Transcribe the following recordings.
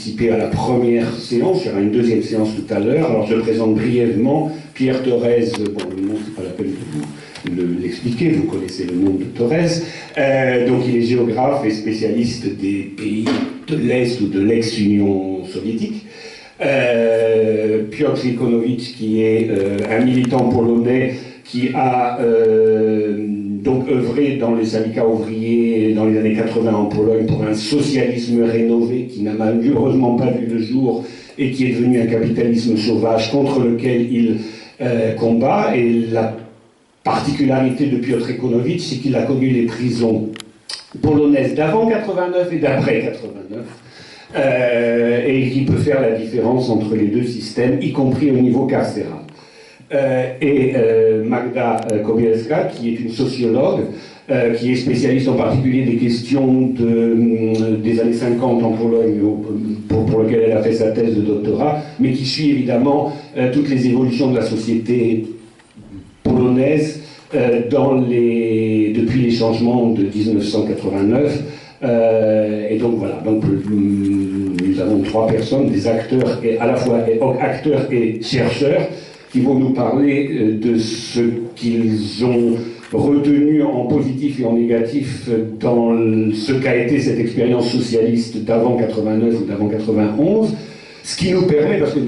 participé à la première séance, il y aura une deuxième séance tout à l'heure. Alors je présente brièvement Pierre Thorez, bon le nom c'est pas la peine de vous l'expliquer, vous connaissez le nom de Thorez. Donc il est géographe et spécialiste des pays de l'Est ou de l'ex-Union soviétique. Piotr Ikonovitch, qui est un militant polonais qui a donc œuvré dans les syndicats ouvriers dans les années 80 en Pologne pour un socialisme rénové qui n'a malheureusement pas vu le jour et qui est devenu un capitalisme sauvage contre lequel il combat. Et la particularité de Piotr Ikonovitch, c'est qu'il a connu les prisons polonaises d'avant 89 et d'après 89, et qui peut faire la différence entre les deux systèmes, y compris au niveau carcéral. Magda Kobielska, qui est une sociologue, qui est spécialiste en particulier des questions des années 50 en Pologne, pour lequel elle a fait sa thèse de doctorat, mais qui suit évidemment toutes les évolutions de la société polonaise depuis les changements de 1989. Et donc voilà, donc, nous avons trois personnes, des acteurs, et à la fois acteurs et chercheurs, qui vont nous parler de ce qu'ils ont retenu en positif et en négatif dans ce qu'a été cette expérience socialiste d'avant 89 ou d'avant 91, ce qui nous permet, parce que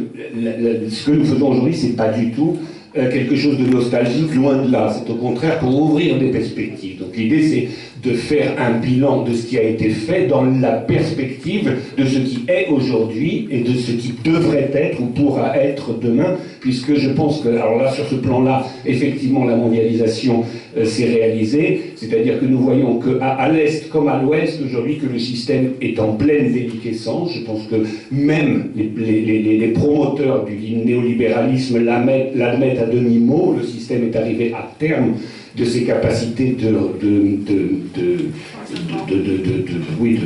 ce que nous faisons aujourd'hui, c'est pas du tout quelque chose de nostalgique, loin de là, c'est au contraire pour ouvrir des perspectives. Donc l'idée c'est de faire un bilan de ce qui a été fait dans la perspective de ce qui est aujourd'hui et de ce qui devrait être ou pourra être demain, puisque je pense que, alors là sur ce plan-là, effectivement la mondialisation s'est réalisée, c'est-à-dire que nous voyons qu'à l'Est comme à l'Ouest aujourd'hui que le système est en pleine déliquescence. Je pense que même les promoteurs du néolibéralisme l'admettent à demi-mot. Le système est arrivé à terme de ses capacités de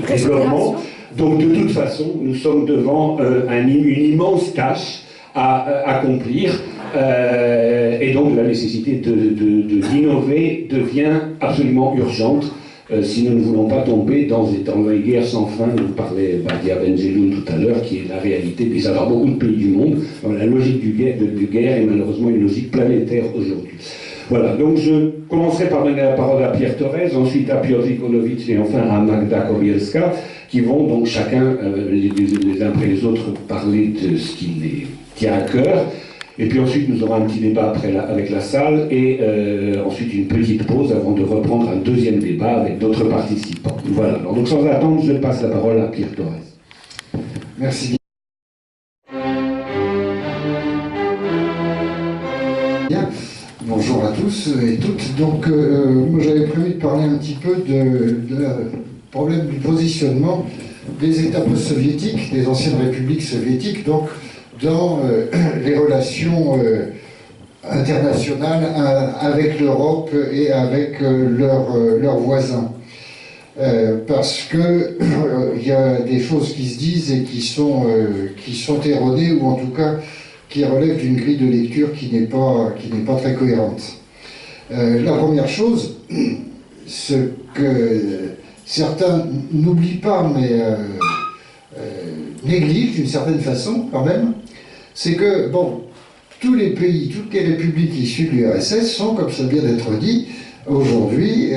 développement. Donc de toute façon, nous sommes devant une immense tâche à accomplir, et donc la nécessité d'innover devient absolument urgente si nous ne voulons pas tomber dans les guerres sans fin. Vous parlez Badia Benjeloun tout à l'heure, qui est la réalité des beaucoup de pays du monde. La logique du guerre est malheureusement une logique planétaire aujourd'hui. Voilà, donc je commencerai par donner la parole à Pierre Thorez, ensuite à Piotr Ikonovitch et enfin à Magda Kobielska, qui vont donc chacun, les uns après les autres, parler de ce qui les tient à cœur. Et puis ensuite, nous aurons un petit débat avec la salle, et ensuite une petite pause avant de reprendre un deuxième débat avec d'autres participants. Voilà, alors, donc sans attendre, je passe la parole à Pierre Thorez. Merci. Bien. Bonjour à tous et toutes. Donc, moi j'avais prévu de parler un petit peu de problème du positionnement des États post-soviétiques, des anciennes républiques soviétiques, donc dans les relations internationales avec l'Europe et avec leurs voisins. Parce que il y a des choses qui se disent et qui sont erronées, ou en tout cas qui relèvent d'une grille de lecture qui n'est pas très cohérente. La première chose, ce que certains n'oublient pas, mais négligent d'une certaine façon quand même, c'est que, bon, tous les pays, toutes les républiques issues de l'URSS sont, comme ça vient d'être dit, aujourd'hui,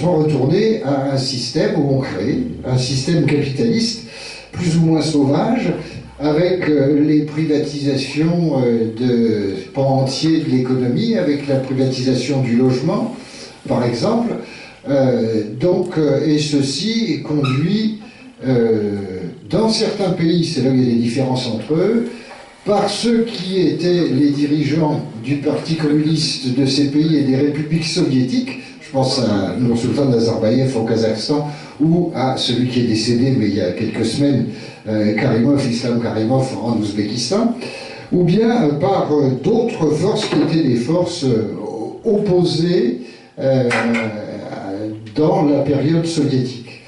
sont retournés à un système où on crée un système capitaliste plus ou moins sauvage, avec les privatisations de pans entiers de l'économie, avec la privatisation du logement, par exemple. Et ceci conduit, dans certains pays, c'est là où il y a des différences entre eux, par ceux qui étaient les dirigeants du Parti communiste de ces pays et des républiques soviétiques. Je pense à Nursultan Nazarbayev au Kazakhstan, ou à celui qui est décédé, mais il y a quelques semaines, Islam Karimov en Ouzbékistan, ou bien par d'autres forces qui étaient des forces opposées dans la période soviétique.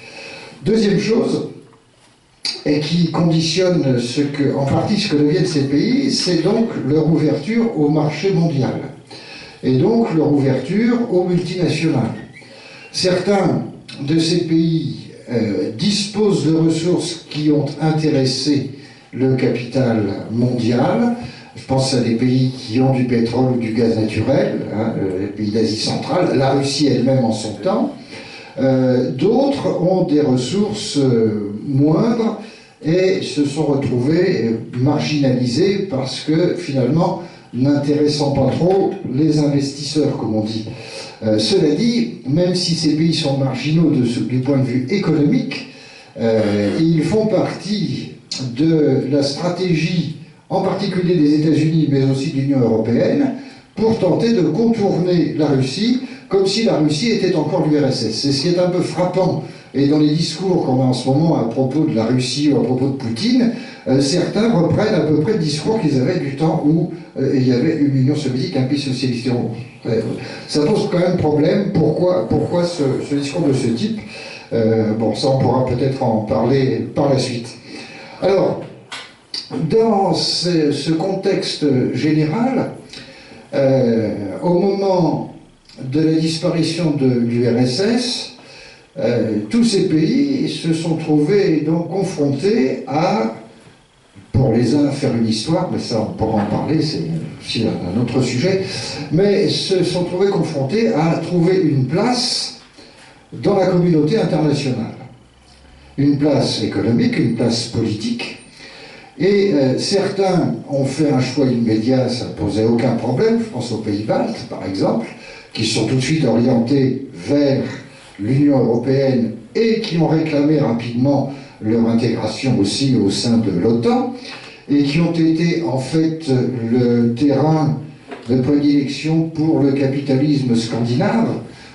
Deuxième chose, et qui conditionne en partie ce que deviennent ces pays, c'est donc leur ouverture au marché mondial, et donc leur ouverture aux multinationales. Certains de ces pays dispose de ressources qui ont intéressé le capital mondial. Je pense à des pays qui ont du pétrole ou du gaz naturel, hein, les pays d'Asie centrale, la Russie elle-même en son temps. D'autres ont des ressources moindres et se sont retrouvés marginalisés parce que finalement, n'intéressant pas trop les investisseurs, comme on dit. Cela dit, même si ces pays sont marginaux du point de vue économique, ils font partie de la stratégie, en particulier des États-Unis, mais aussi de l'Union européenne, pour tenter de contourner la Russie, comme si la Russie était encore l'URSS. C'est ce qui est un peu frappant. Et dans les discours qu'on a en ce moment à propos de la Russie ou à propos de Poutine, certains reprennent à peu près le discours qu'ils avaient du temps où il y avait une Union soviétique, un pays socialiste. Ça pose quand même problème. Pourquoi ce discours de ce type? Bon, ça on pourra peut-être en parler par la suite. Alors, dans ce contexte général, au moment de la disparition de l'URSS, tous ces pays se sont trouvés donc confrontés à, pour les uns faire une histoire, mais ça on pourra en parler, c'est aussi un autre sujet, mais se sont trouvés confrontés à trouver une place dans la communauté internationale. Une place économique, une place politique. Et certains ont fait un choix immédiat, ça ne posait aucun problème, je pense aux pays baltes par exemple, qui sont tout de suite orientés vers l'Union européenne et qui ont réclamé rapidement leur intégration aussi au sein de l'OTAN, et qui ont été en fait le terrain de prédilection pour le capitalisme scandinave.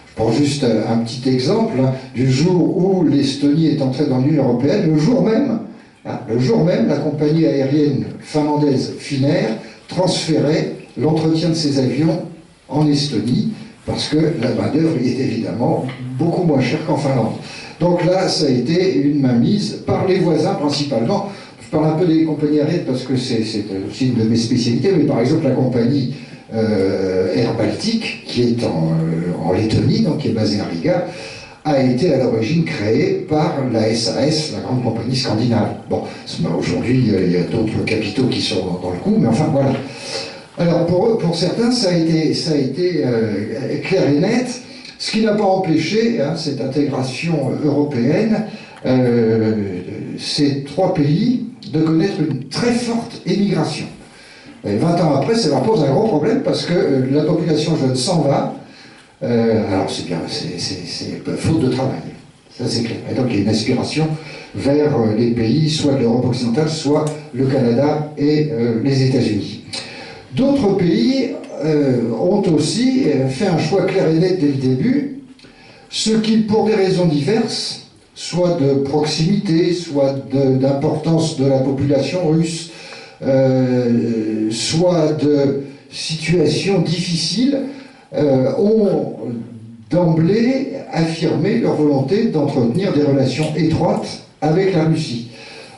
Je prends juste un petit exemple, hein, du jour où l'Estonie est entrée dans l'Union européenne, le jour même, la compagnie aérienne finlandaise Finnair transférait l'entretien de ses avions en Estonie, parce que la main-d'œuvre est évidemment beaucoup moins chère qu'en Finlande. Donc là, ça a été une mainmise par les voisins principalement. Je parle un peu des compagnies aériennes parce que c'est aussi une de mes spécialités, mais par exemple la compagnie Air Baltic, qui est en Lettonie, donc qui est basée à Riga, a été à l'origine créée par la SAS, la grande compagnie scandinave. Bon, aujourd'hui, il y a d'autres capitaux qui sont dans le coup, mais enfin voilà. Alors pour certains, ça a été clair et net, ce qui n'a pas empêché cette intégration européenne, ces trois pays, de connaître une très forte émigration. Et 20 ans après, ça leur pose un gros problème parce que la population jeune s'en va. Alors c'est bien, c'est faute de travail, ça c'est clair. Et donc il y a une aspiration vers les pays, soit de l'Europe occidentale, soit le Canada et les États-Unis. D'autres pays ont aussi fait un choix clair et net dès le début, ce qui, pour des raisons diverses, soit de proximité, soit d'importance de la population russe, soit de situation difficile, ont d'emblée affirmé leur volonté d'entretenir des relations étroites avec la Russie.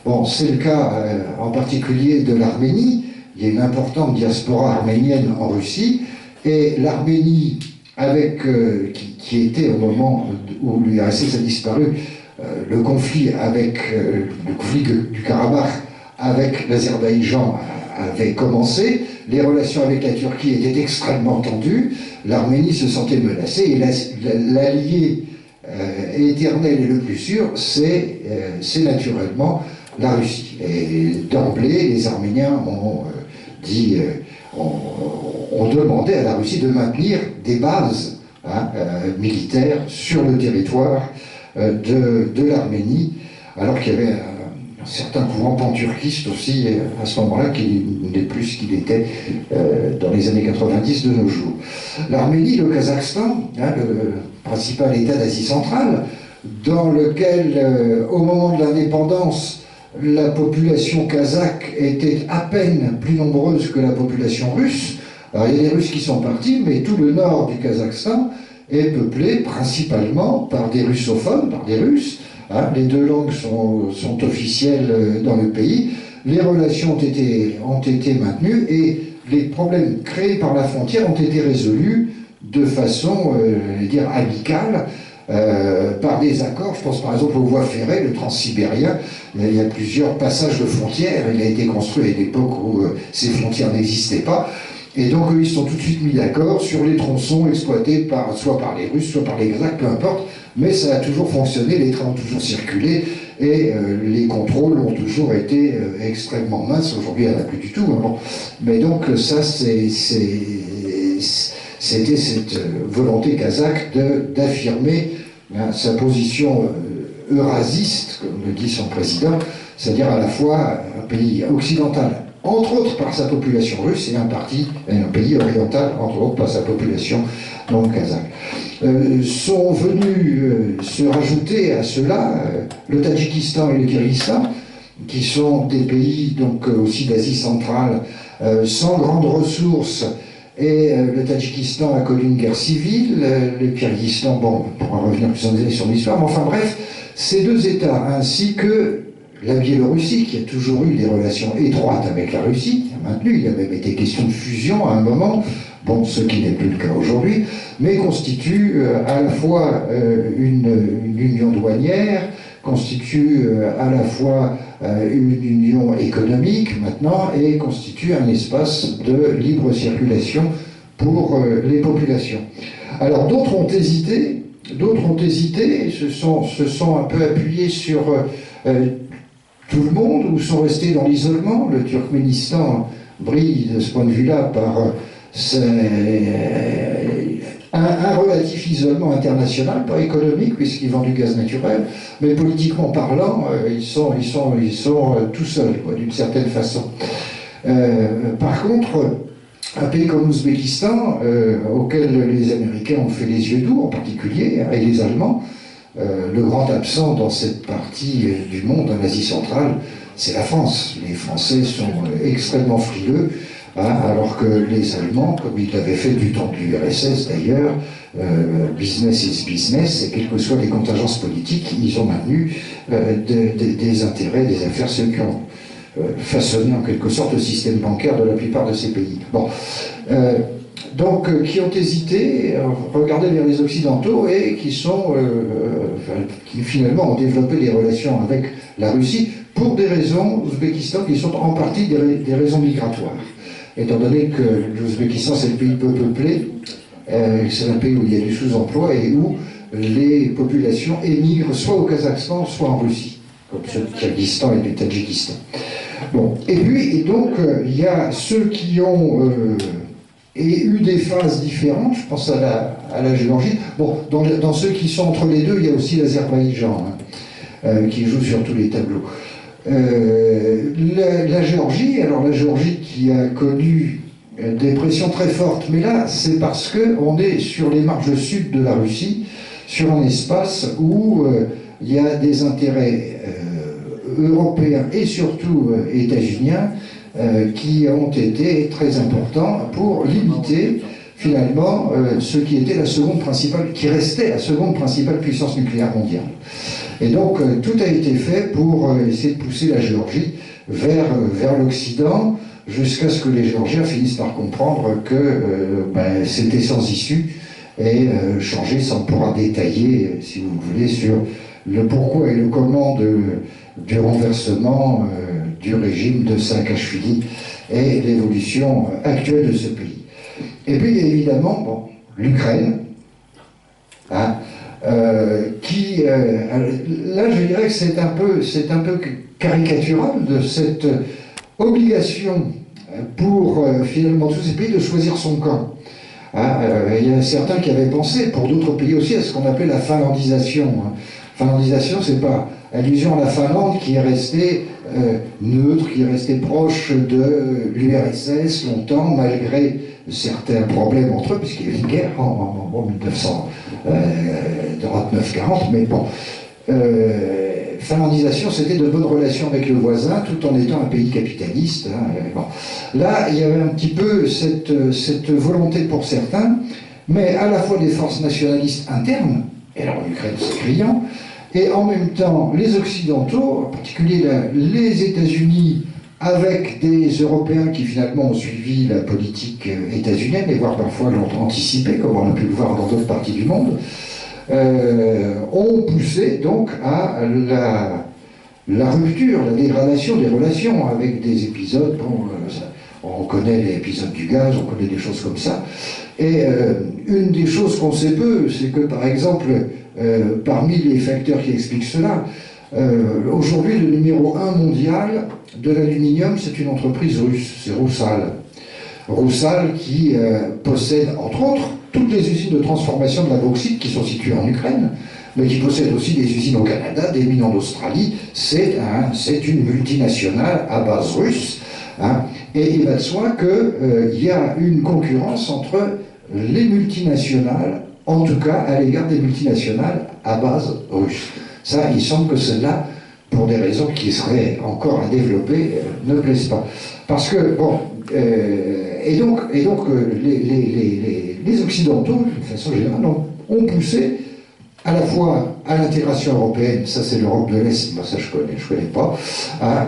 Bon, c'est le cas en particulier de l'Arménie. Il y a une importante diaspora arménienne en Russie, et l'Arménie, qui était au moment où l'URSS a disparu, le conflit du Karabakh avec l'Azerbaïdjan avait commencé, les relations avec la Turquie étaient extrêmement tendues, l'Arménie se sentait menacée, et l'allié éternel et le plus sûr, c'est naturellement la Russie. Et d'emblée, les Arméniens ont demandé à la Russie de maintenir des bases militaires sur le territoire de l'Arménie, alors qu'il y avait un certain courant pan-turquiste aussi à ce moment-là, qui n'est plus ce qu'il était dans les années 90 de nos jours. L'Arménie, le Kazakhstan, le principal État d'Asie centrale, dans lequel, au moment de l'indépendance, la population kazakh était à peine plus nombreuse que la population russe. Alors il y a des Russes qui sont partis, mais tout le nord du Kazakhstan est peuplé principalement par des russophones, par des Russes. Les deux langues sont officielles dans le pays. Les relations ont été maintenues et les problèmes créés par la frontière ont été résolus de façon, amicale. par des accords. Je pense par exemple aux voies ferrées, le transsibérien. Il y a plusieurs passages de frontières. Il a été construit à une époque où ces frontières n'existaient pas. Et donc eux, ils sont tout de suite mis d'accord sur les tronçons exploités soit par les Russes, soit par les Grecs, peu importe. Mais ça a toujours fonctionné, les trains ont toujours circulé, et les contrôles ont toujours été extrêmement minces. Aujourd'hui, il n'y en a plus du tout. Hein, bon. Mais donc ça, c'était cette volonté kazakh d'affirmer sa position eurasiste, comme le dit son président, c'est-à-dire à la fois un pays occidental, entre autres par sa population russe, et un pays oriental, entre autres par sa population donc kazakh. Sont venus se rajouter à cela le Tadjikistan et le Kirghizistan, qui sont des pays donc aussi d'Asie centrale, sans grandes ressources. Et le Tadjikistan a connu une guerre civile, le Kirghizistan, bon, on pourra revenir plus en détail sur l'histoire, mais enfin bref, ces deux États, ainsi que la Biélorussie, qui a toujours eu des relations étroites avec la Russie, qui a maintenu, il a même été question de fusion à un moment, bon, ce qui n'est plus le cas aujourd'hui, mais constitue à la fois une union douanière, constitue à la fois une union économique maintenant, et constitue un espace de libre circulation pour les populations. Alors d'autres ont hésité, se sont un peu appuyés sur tout le monde, ou sont restés dans l'isolement. Le Turkménistan brille de ce point de vue-là par un relatif isolement international, pas économique, puisqu'ils vendent du gaz naturel, mais politiquement parlant, ils sont tout seuls, d'une certaine façon. Par contre, un pays comme l'Ouzbékistan, auquel les Américains ont fait les yeux doux, en particulier, et les Allemands, le grand absent dans cette partie du monde, en Asie centrale, c'est la France. Les Français sont extrêmement frileux, alors que les Allemands, comme ils l'avaient fait du temps de l'URSS d'ailleurs, business is business, et quelles que soient les contingences politiques, ils ont maintenu des intérêts, des affaires, ceux qui ont façonné en quelque sorte le système bancaire de la plupart de ces pays. Bon. Donc, qui ont hésité, regardé vers les Occidentaux, et qui finalement ont développé des relations avec la Russie pour des raisons, l'Ouzbékistan, qui sont en partie des raisons migratoires. Étant donné que l'Ouzbékistan, c'est le pays peu peuplé, c'est un pays où il y a du sous-emploi et où les populations émigrent soit au Kazakhstan, soit en Russie, comme ceux du Kirghizistan et du Tadjikistan. Bon. Et puis, donc, il y a ceux qui ont eu des phases différentes, je pense à la Géorgie. Bon, dans ceux qui sont entre les deux, il y a aussi l'Azerbaïdjan, qui joue sur tous les tableaux. La Géorgie, alors la Géorgie qui a connu des pressions très fortes, mais là c'est parce qu'on est sur les marges sud de la Russie, sur un espace où il y a des intérêts européens et surtout états-uniens qui ont été très importants pour limiter finalement ce qui était qui restait la seconde principale puissance nucléaire mondiale. Et donc tout a été fait pour essayer de pousser la Géorgie vers l'Occident, jusqu'à ce que les Géorgiens finissent par comprendre que c'était sans issue, et changer, ça on pourra détailler, si vous voulez, sur le pourquoi et le comment du renversement du régime de Saakashvili et l'évolution actuelle de ce pays. Et puis il y a évidemment l'Ukraine, qui, là je dirais que c'est un peu caricatural de cette obligation pour finalement tous ces pays de choisir son camp. Il y a certains qui avaient pensé, pour d'autres pays aussi, à ce qu'on appelait la finlandisation. Finlandisation, c'est pas allusion à la Finlande qui est restée neutre, qui est restée proche de l'URSS longtemps, malgré certains problèmes entre eux, puisqu'il y a eu une guerre en 1939-40, mais bon. Finlandisation, c'était de bonnes relations avec le voisin, tout en étant un pays capitaliste. Bon. Là, il y avait un petit peu cette volonté pour certains, mais à la fois des forces nationalistes internes, et alors l'Ukraine c'est criant, et en même temps les Occidentaux, en particulier les États-Unis, avec des Européens qui finalement ont suivi la politique états-unienne, et voire parfois l'ont anticipée, comme on a pu le voir dans d'autres parties du monde, ont poussé donc à la rupture, la dégradation des relations avec des épisodes, on connaît l'épisode du gaz, on connaît des choses comme ça. Et une des choses qu'on sait peu, c'est que par exemple, parmi les facteurs qui expliquent cela, aujourd'hui le numéro 1 mondial de l'aluminium, c'est une entreprise russe, c'est Rusal. Rusal qui possède entre autres toutes les usines de transformation de la bauxite qui sont situées en Ukraine, mais qui possède aussi des usines au Canada, des mines en Australie. C'est une multinationale à base russe. Et il va de soi qu'il y a une concurrence entre les multinationales, en tout cas à l'égard des multinationales à base russe. Ça, il semble que celles-là, pour des raisons qui seraient encore à développer, ne plaisent pas. Parce que, bon, les Occidentaux, de façon générale, ont poussé à la fois à l'intégration européenne, ça c'est l'Europe de l'Est, moi ça je connais pas,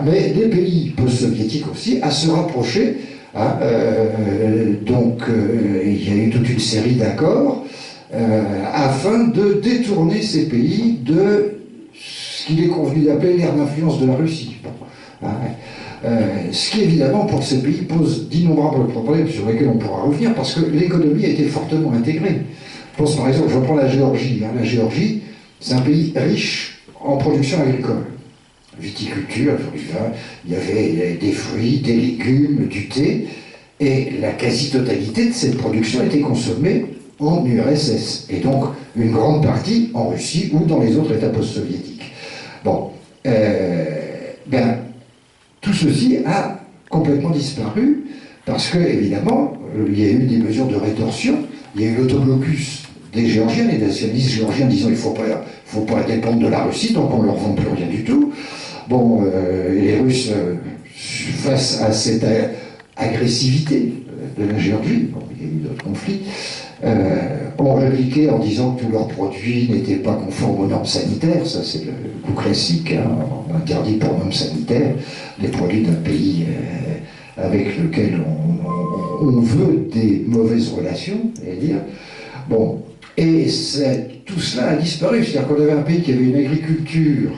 mais les pays post-soviétiques aussi, à se rapprocher. Donc il y a eu toute une série d'accords afin de détourner ces pays de ce qu'il est convenu d'appeler l'ère d'influence de la Russie. Ce qui évidemment pour ces pays pose d'innombrables problèmes sur lesquels on pourra revenir parce que l'économie a été fortement intégrée. Je pense par exemple, je prends la Géorgie. La Géorgie, c'est un pays riche en production agricole. Viticulture, du vin, il y avait des fruits, des légumes, du thé, et la quasi-totalité de cette production était consommée en URSS, et donc une grande partie en Russie ou dans les autres États post-soviétiques. Bon, tout ceci a complètement disparu, parce que, évidemment, il y a eu des mesures de rétorsion, il y a eu l'autoblocus des Géorgiens, les nationalistes géorgiens disant il ne faut pas dépendre de la Russie, donc on ne leur vend plus rien du tout. Bon, les Russes, face à cette agressivité de la Géorgie, bon, il y a eu d'autres conflits, ont répliqué en disant que tous leurs produits n'étaient pas conformes aux normes sanitaires, ça c'est le coup classique, on interdit pour normes sanitaires les produits d'un pays avec lequel on veut des mauvaises relations, c'est-à-dire, bon, et tout cela a disparu, c'est-à-dire qu'on avait un pays qui avait une agriculture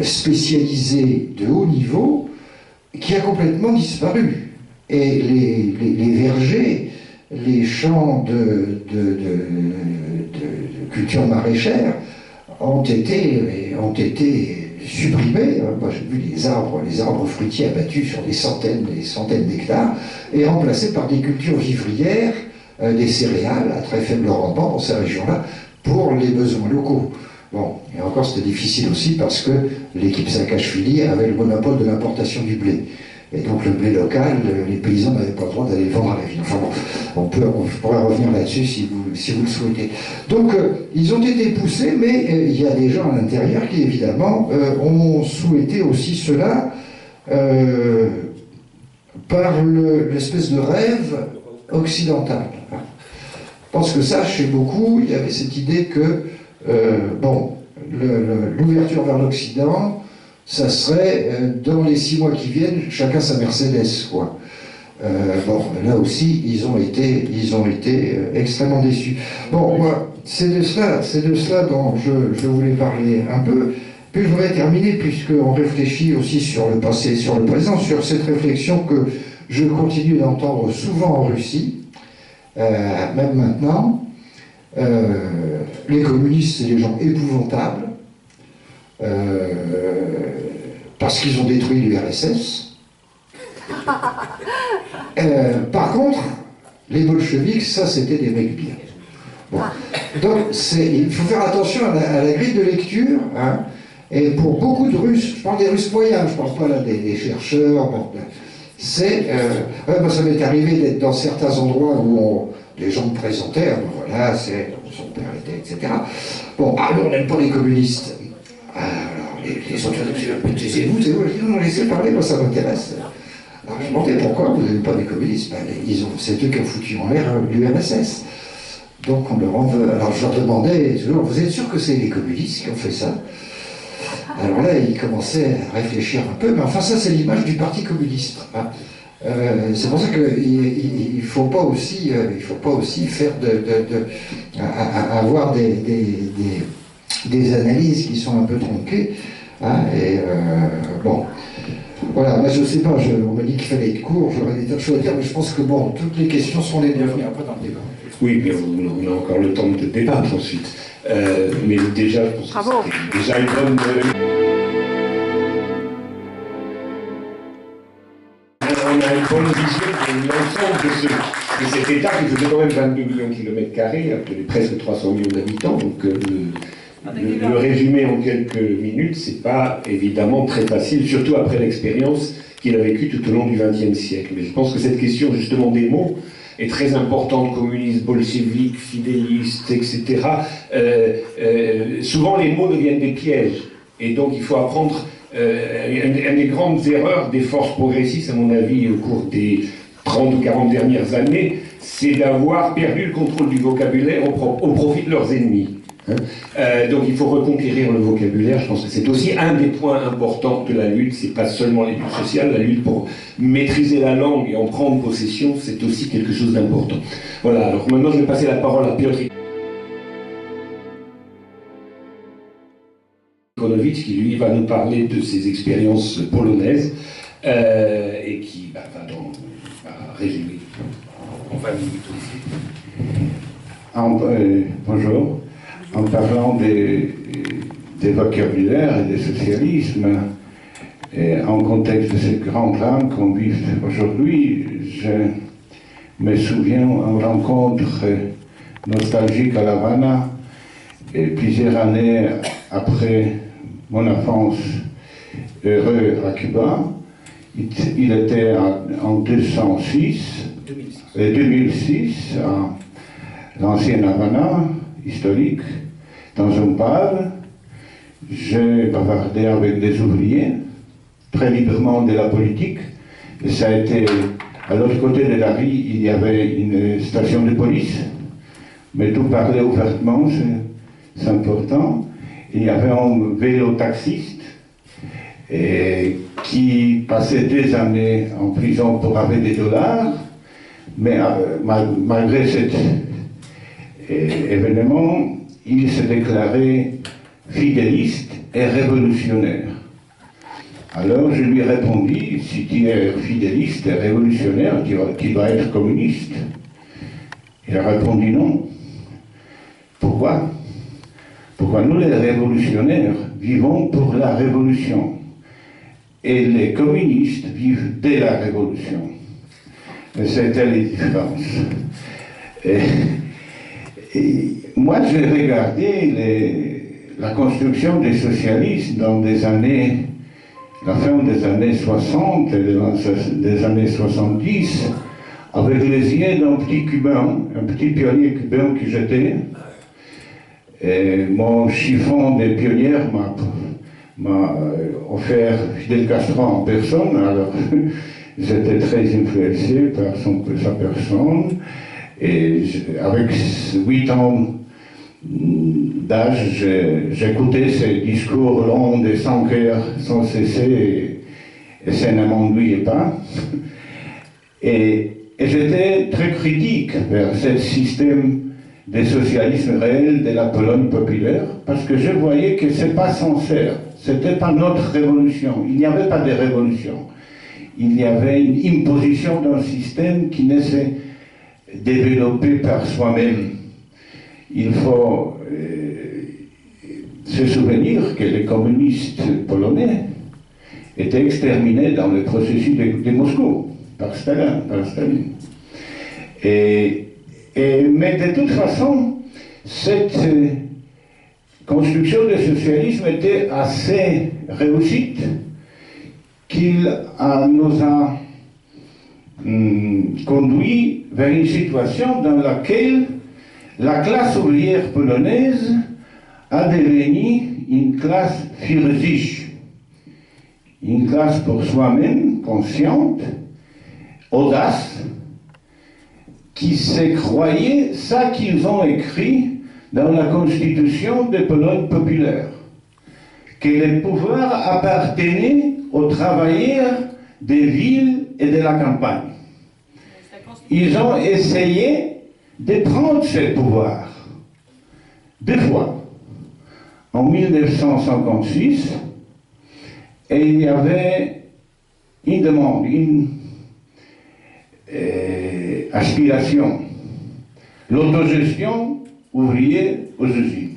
spécialisée de haut niveau, qui a complètement disparu. Et les vergers, les champs de culture maraîchère ont été supprimés. Moi j'ai vu les arbres fruitiers abattus sur des centaines d'hectares et remplacés par des cultures vivrières, des céréales à très faible rendement dans ces régions-là pour les besoins locaux. Bon, et encore c'était difficile aussi parce que l'équipe Saakashvili avait le monopole de l'importation du blé. Et donc le blé local, les paysans n'avaient pas le droit d'aller le vendre à la ville. Enfin bon, on pourrait revenir là-dessus si vous le souhaitez. Donc ils ont été poussés, mais il y a des gens à l'intérieur qui évidemment ont souhaité aussi cela par l'espèce de rêve occidental. Je pense que ça, chez beaucoup, il y avait cette idée que l'ouverture vers l'Occident, ça serait, dans les 6 mois qui viennent, chacun sa Mercedes, quoi. Là aussi, ils ont été extrêmement déçus. Bon, moi, c'est de cela dont je voulais parler un peu. Puis je voudrais terminer, puisqu'on réfléchit aussi sur le passé et sur le présent, sur cette réflexion que je continue d'entendre souvent en Russie, même maintenant. Les communistes, c'est des gens épouvantables, parce qu'ils ont détruit l'URSS. Par contre, les bolcheviks, ça c'était des mecs bien. Bon. Donc il faut faire attention à la grille de lecture, hein. Et pour beaucoup de Russes, je parle des Russes moyens, je ne parle pas là des chercheurs, ça m'est arrivé d'être dans certains endroits où les gens me présentaient, voilà, son père était, etc. Bon, nous on n'aime pas les communistes. Alors les autres taisez-vous, c'est vous, non, laissez parler, moi ça m'intéresse. Alors je me demandais pourquoi vous n'aimez pas les communistes. C'est eux qui ont foutu en l'air l'URSS. Donc on leur en veut. Alors je leur demandais toujours, vous êtes sûr que c'est les communistes qui ont fait ça? Alors là, ils commençaient à réfléchir un peu, mais enfin ça c'est l'image du Parti communiste. Hein. C'est pour ça qu'il ne faut pas aussi faire avoir des analyses qui sont un peu tronquées. Hein, bon, voilà, moi je ne sais pas, on m'a dit qu'il fallait être court, j'aurais des tas de choses à dire, mais je pense que bon, toutes les questions sont les bienvenues après dans le débat. Oui, mais on a encore le temps de débattre ensuite. Mais déjà, je pense que c'est déjà une bonne... On a une bonne vision de l'ensemble de cet État qui faisait quand même 22 millions de kilomètres carrés, avec presque 300 millions d'habitants. Donc le résumer en quelques minutes, c'est pas évidemment très facile, surtout après l'expérience qu'il a vécue tout au long du XXe siècle. Mais je pense que cette question justement des mots est très importante, communiste, bolchevique, fidéliste, etc. Souvent les mots deviennent des pièges. Et donc il faut apprendre... une des grandes erreurs des forces progressistes, à mon avis, au cours des 30 ou 40 dernières années, c'est d'avoir perdu le contrôle du vocabulaire au profit de leurs ennemis. Donc il faut reconquérir le vocabulaire. Je pense que c'est aussi un des points importants de la lutte. C'est pas seulement la lutte sociale, la lutte pour maîtriser la langue et en prendre possession, c'est aussi quelque chose d'important. Voilà, alors maintenant je vais passer la parole à Piotr Ikonovitch, qui lui va nous parler de ses expériences polonaises et qui va résumer en 20 minutes aussi. Bonjour. En parlant des vocabulaires et des socialismes, et en contexte de cette grande drame qu'on vit aujourd'hui, je me souviens en rencontre nostalgique à La Havana, et plusieurs années après mon enfance heureux à Cuba. Il était en 2006 à l'ancienne Havana historique, dans un bar. J'ai bavardé avec des ouvriers, très librement de la politique. Et ça a été, à l'autre côté de la rue, il y avait une station de police, mais tout parlait ouvertement, c'est important. Il y avait un vélo-taxiste qui passait des années en prison pour avoir des dollars, mais malgré cet événement, il se déclarait fidéliste et révolutionnaire. Alors je lui ai répondu, si tu es fidéliste et révolutionnaire, tu vas être communiste. Il a répondu non. Pourquoi ? Pourquoi nous, les révolutionnaires, vivons pour la révolution et les communistes vivent dès la révolution. Et c'était les différences. Et moi, j'ai regardé la construction des socialistes dans la fin des années 60 et des années 70, avec les yeux d'un petit cubain, un petit pionnier cubain que j'étais. Et mon chiffon de pionnière m'a offert Fidel Castro en personne, alors j'étais très influencé par sa personne. Et avec 8 ans d'âge, j'écoutais ses discours longs de 5 heures sans cesser, et ça ne m'ennuyait pas. Et j'étais très critique vers ce système de socialisme réel de la Pologne populaire, parce que je voyais que ce n'est pas sincère, ce n'était pas notre révolution, il n'y avait pas de révolution. Il y avait une imposition d'un système qui ne s'est développé par soi-même. Il faut se souvenir que les communistes polonais étaient exterminés dans le processus de Moscou par Staline. Mais de toute façon, cette construction du socialisme était assez réussite qu'il nous a conduit vers une situation dans laquelle la classe ouvrière polonaise a devenu une classe für sich, une classe pour soi-même, consciente, audace, qui se croyaient ça qu'ils ont écrit dans la constitution de Pologne populaire, que le pouvoir appartenait aux travailleurs des villes et de la campagne. Ils ont essayé de prendre ce pouvoir. Deux fois. En 1956, et il y avait une demande, une aspiration, l'autogestion ouvrière aux usines.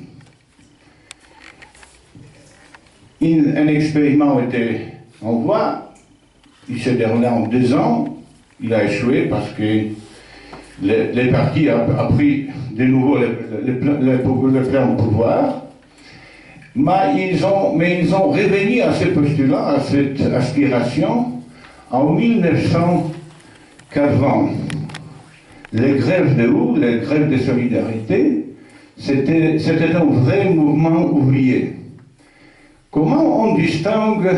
Un expériment était en voie, il s'est déroulé en 2 ans, il a échoué parce que les partis ont pris de nouveau le plein pouvoir, mais ils ont revenu à ce postulat, à cette aspiration, en 1980. Les grèves de Houx, les grèves de solidarité, c'était un vrai mouvement ouvrier. Comment on distingue,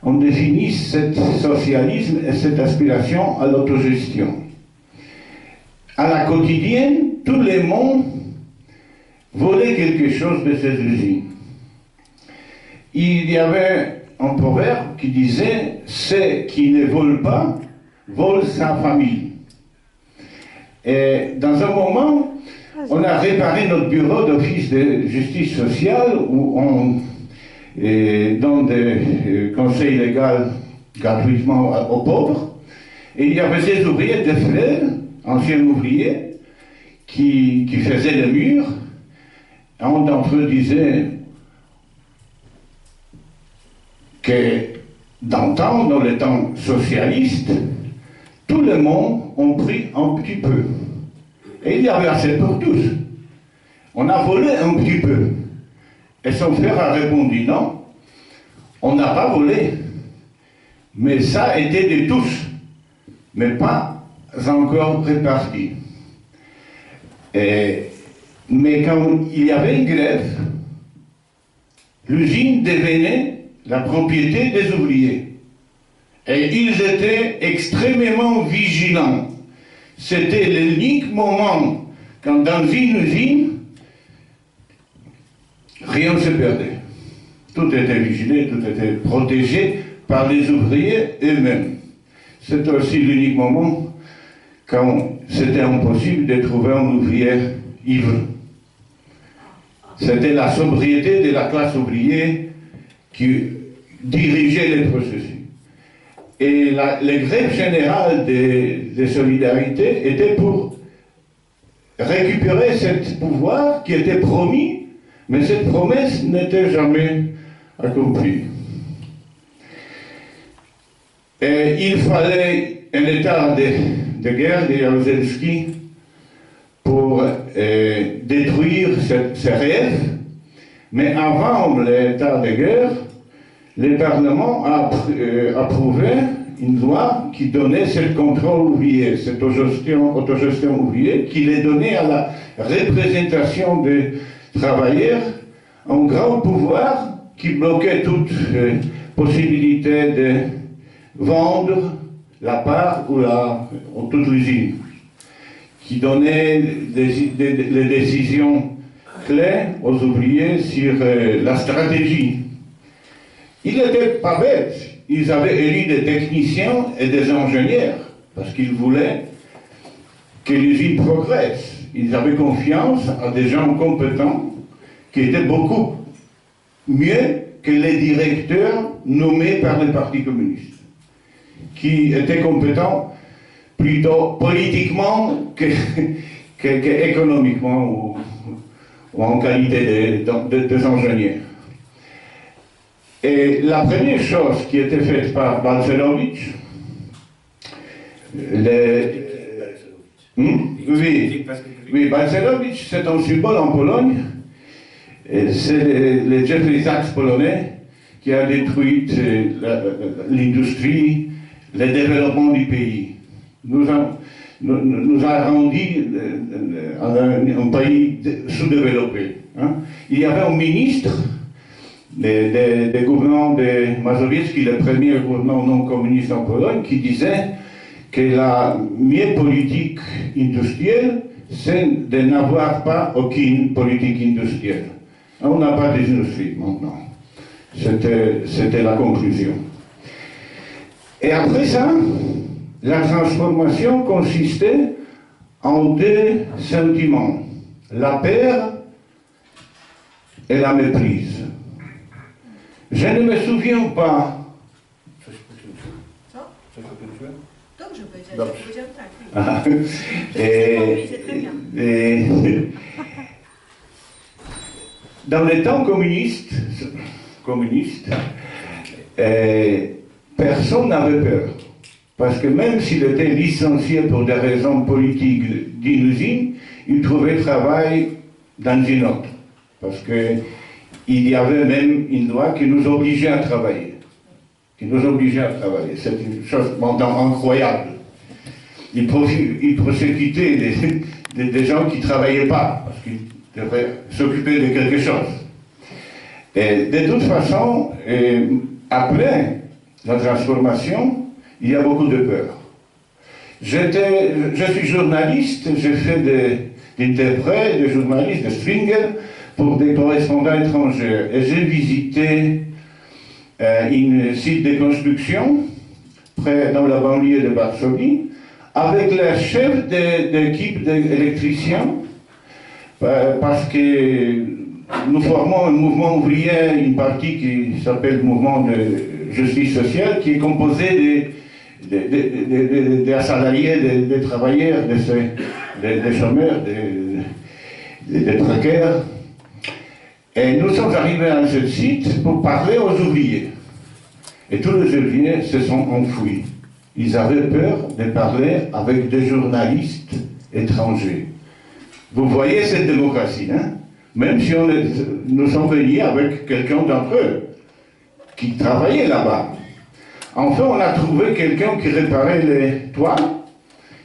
on définit ce socialisme et cette aspiration à l'autogestion? À la quotidienne, tout le monde volait quelque chose de ces usines. Il y avait un proverbe qui disait « ceux qui ne volent pas, volent sa famille ». Et dans un moment, on a réparé notre bureau d'office de justice sociale où on donne des conseils légaux gratuitement aux pauvres. Et il y avait des ouvriers, des frères, anciens ouvriers, qui faisaient les murs. Un d'entre eux disait que dans le temps socialiste, tout le monde a pris un petit peu. Et il y avait assez pour tous. On a volé un petit peu. Et son frère a répondu non, on n'a pas volé. Mais ça était de tous, mais pas encore réparti. Mais quand il y avait une grève, l'usine devenait la propriété des ouvriers. Et ils étaient extrêmement vigilants. C'était l'unique moment quand dans une usine, rien ne se perdait. Tout était vigilé, tout était protégé par les ouvriers eux-mêmes. C'était aussi l'unique moment quand c'était impossible de trouver un ouvrier ivre. C'était la sobriété de la classe ouvrière qui dirigeait les processus. Et les grèves générales de solidarité étaient pour récupérer ce pouvoir qui était promis, mais cette promesse n'était jamais accomplie. Et il fallait un état de guerre de Jaruzelski pour détruire ces rêves, mais avant l'état de guerre, le Parlement a approuvé une loi qui donnait ce contrôle ouvrier, cette autogestion ouvrière, qui les donnait à la représentation des travailleurs un grand pouvoir qui bloquait toute possibilité de vendre la part ou toute l'usine, qui donnait les décisions clés aux ouvriers sur la stratégie. Ils n'étaient pas bêtes. Ils avaient élu des techniciens et des ingénieurs parce qu'ils voulaient que l'usine progresse. Ils avaient confiance à des gens compétents qui étaient beaucoup mieux que les directeurs nommés par le Parti communiste, qui étaient compétents plutôt politiquement qu'économiquement ou en qualité des ingénieurs. Et la première chose qui était faite par Balcerowicz, oui, Balcerowicz, c'est un symbole en Pologne. C'est le Jeffrey Sachs polonais qui a détruit l'industrie, le développement du pays. Nous a rendu un pays sous-développé. Hein. Il y avait un ministre des gouvernements de Mazowiecki, le premier gouvernement non communiste en Pologne, qui disait que la meilleure politique industrielle, c'est de n'avoir pas aucune politique industrielle. On n'a pas d'industrie maintenant. C'était la conclusion. Et après ça, la transformation consistait en deux sentiments, la peur et la méprise. Je ne me souviens pas. Dans les temps communistes, personne n'avait peur. Parce que même s'il était licencié pour des raisons politiques d'une usine, il trouvait travail dans une autre. Parce qu'il y avait même une loi qui nous obligeait à travailler. C'est une chose incroyable. Il persécutait des gens qui ne travaillaient pas, parce qu'ils devraient s'occuper de quelque chose. Et de toute façon, après la transformation, il y a beaucoup de peur. Je suis journaliste, j'ai fait d'interprète, de journaliste, de stringer pour des correspondants étrangers. Et j'ai visité un site de construction dans la banlieue de Varsovie avec le chef d'équipe d'électriciens parce que nous formons un mouvement ouvrier, une partie qui s'appelle le mouvement de justice sociale, qui est composé des salariés, des travailleurs, des chômeurs, des précaires. Et nous sommes arrivés à ce site pour parler aux ouvriers. Et tous les ouvriers se sont enfouis. Ils avaient peur de parler avec des journalistes étrangers. Vous voyez cette démocratie, hein? Même si nous sommes venus avec quelqu'un d'entre eux qui travaillait là-bas. Enfin, on a trouvé quelqu'un qui réparait les toits.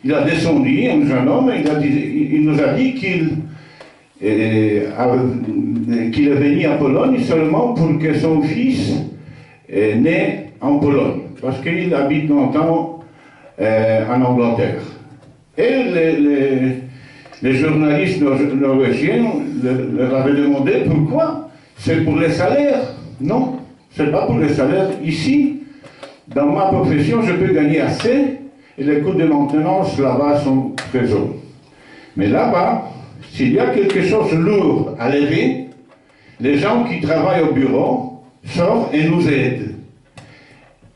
Il a descendu, un jeune homme, il nous a dit qu'il est venu à Pologne seulement pour que son fils est né en Pologne, parce qu'il habite longtemps en Angleterre. Et les journalistes norvégiens leur avaient demandé pourquoi. C'est pour les salaires? Non, c'est pas pour les salaires. Ici, dans ma profession, je peux gagner assez et les coûts de maintenance là-bas sont très hauts. Mais là-bas, s'il y a quelque chose de lourd à lever, les gens qui travaillent au bureau sortent et nous aident.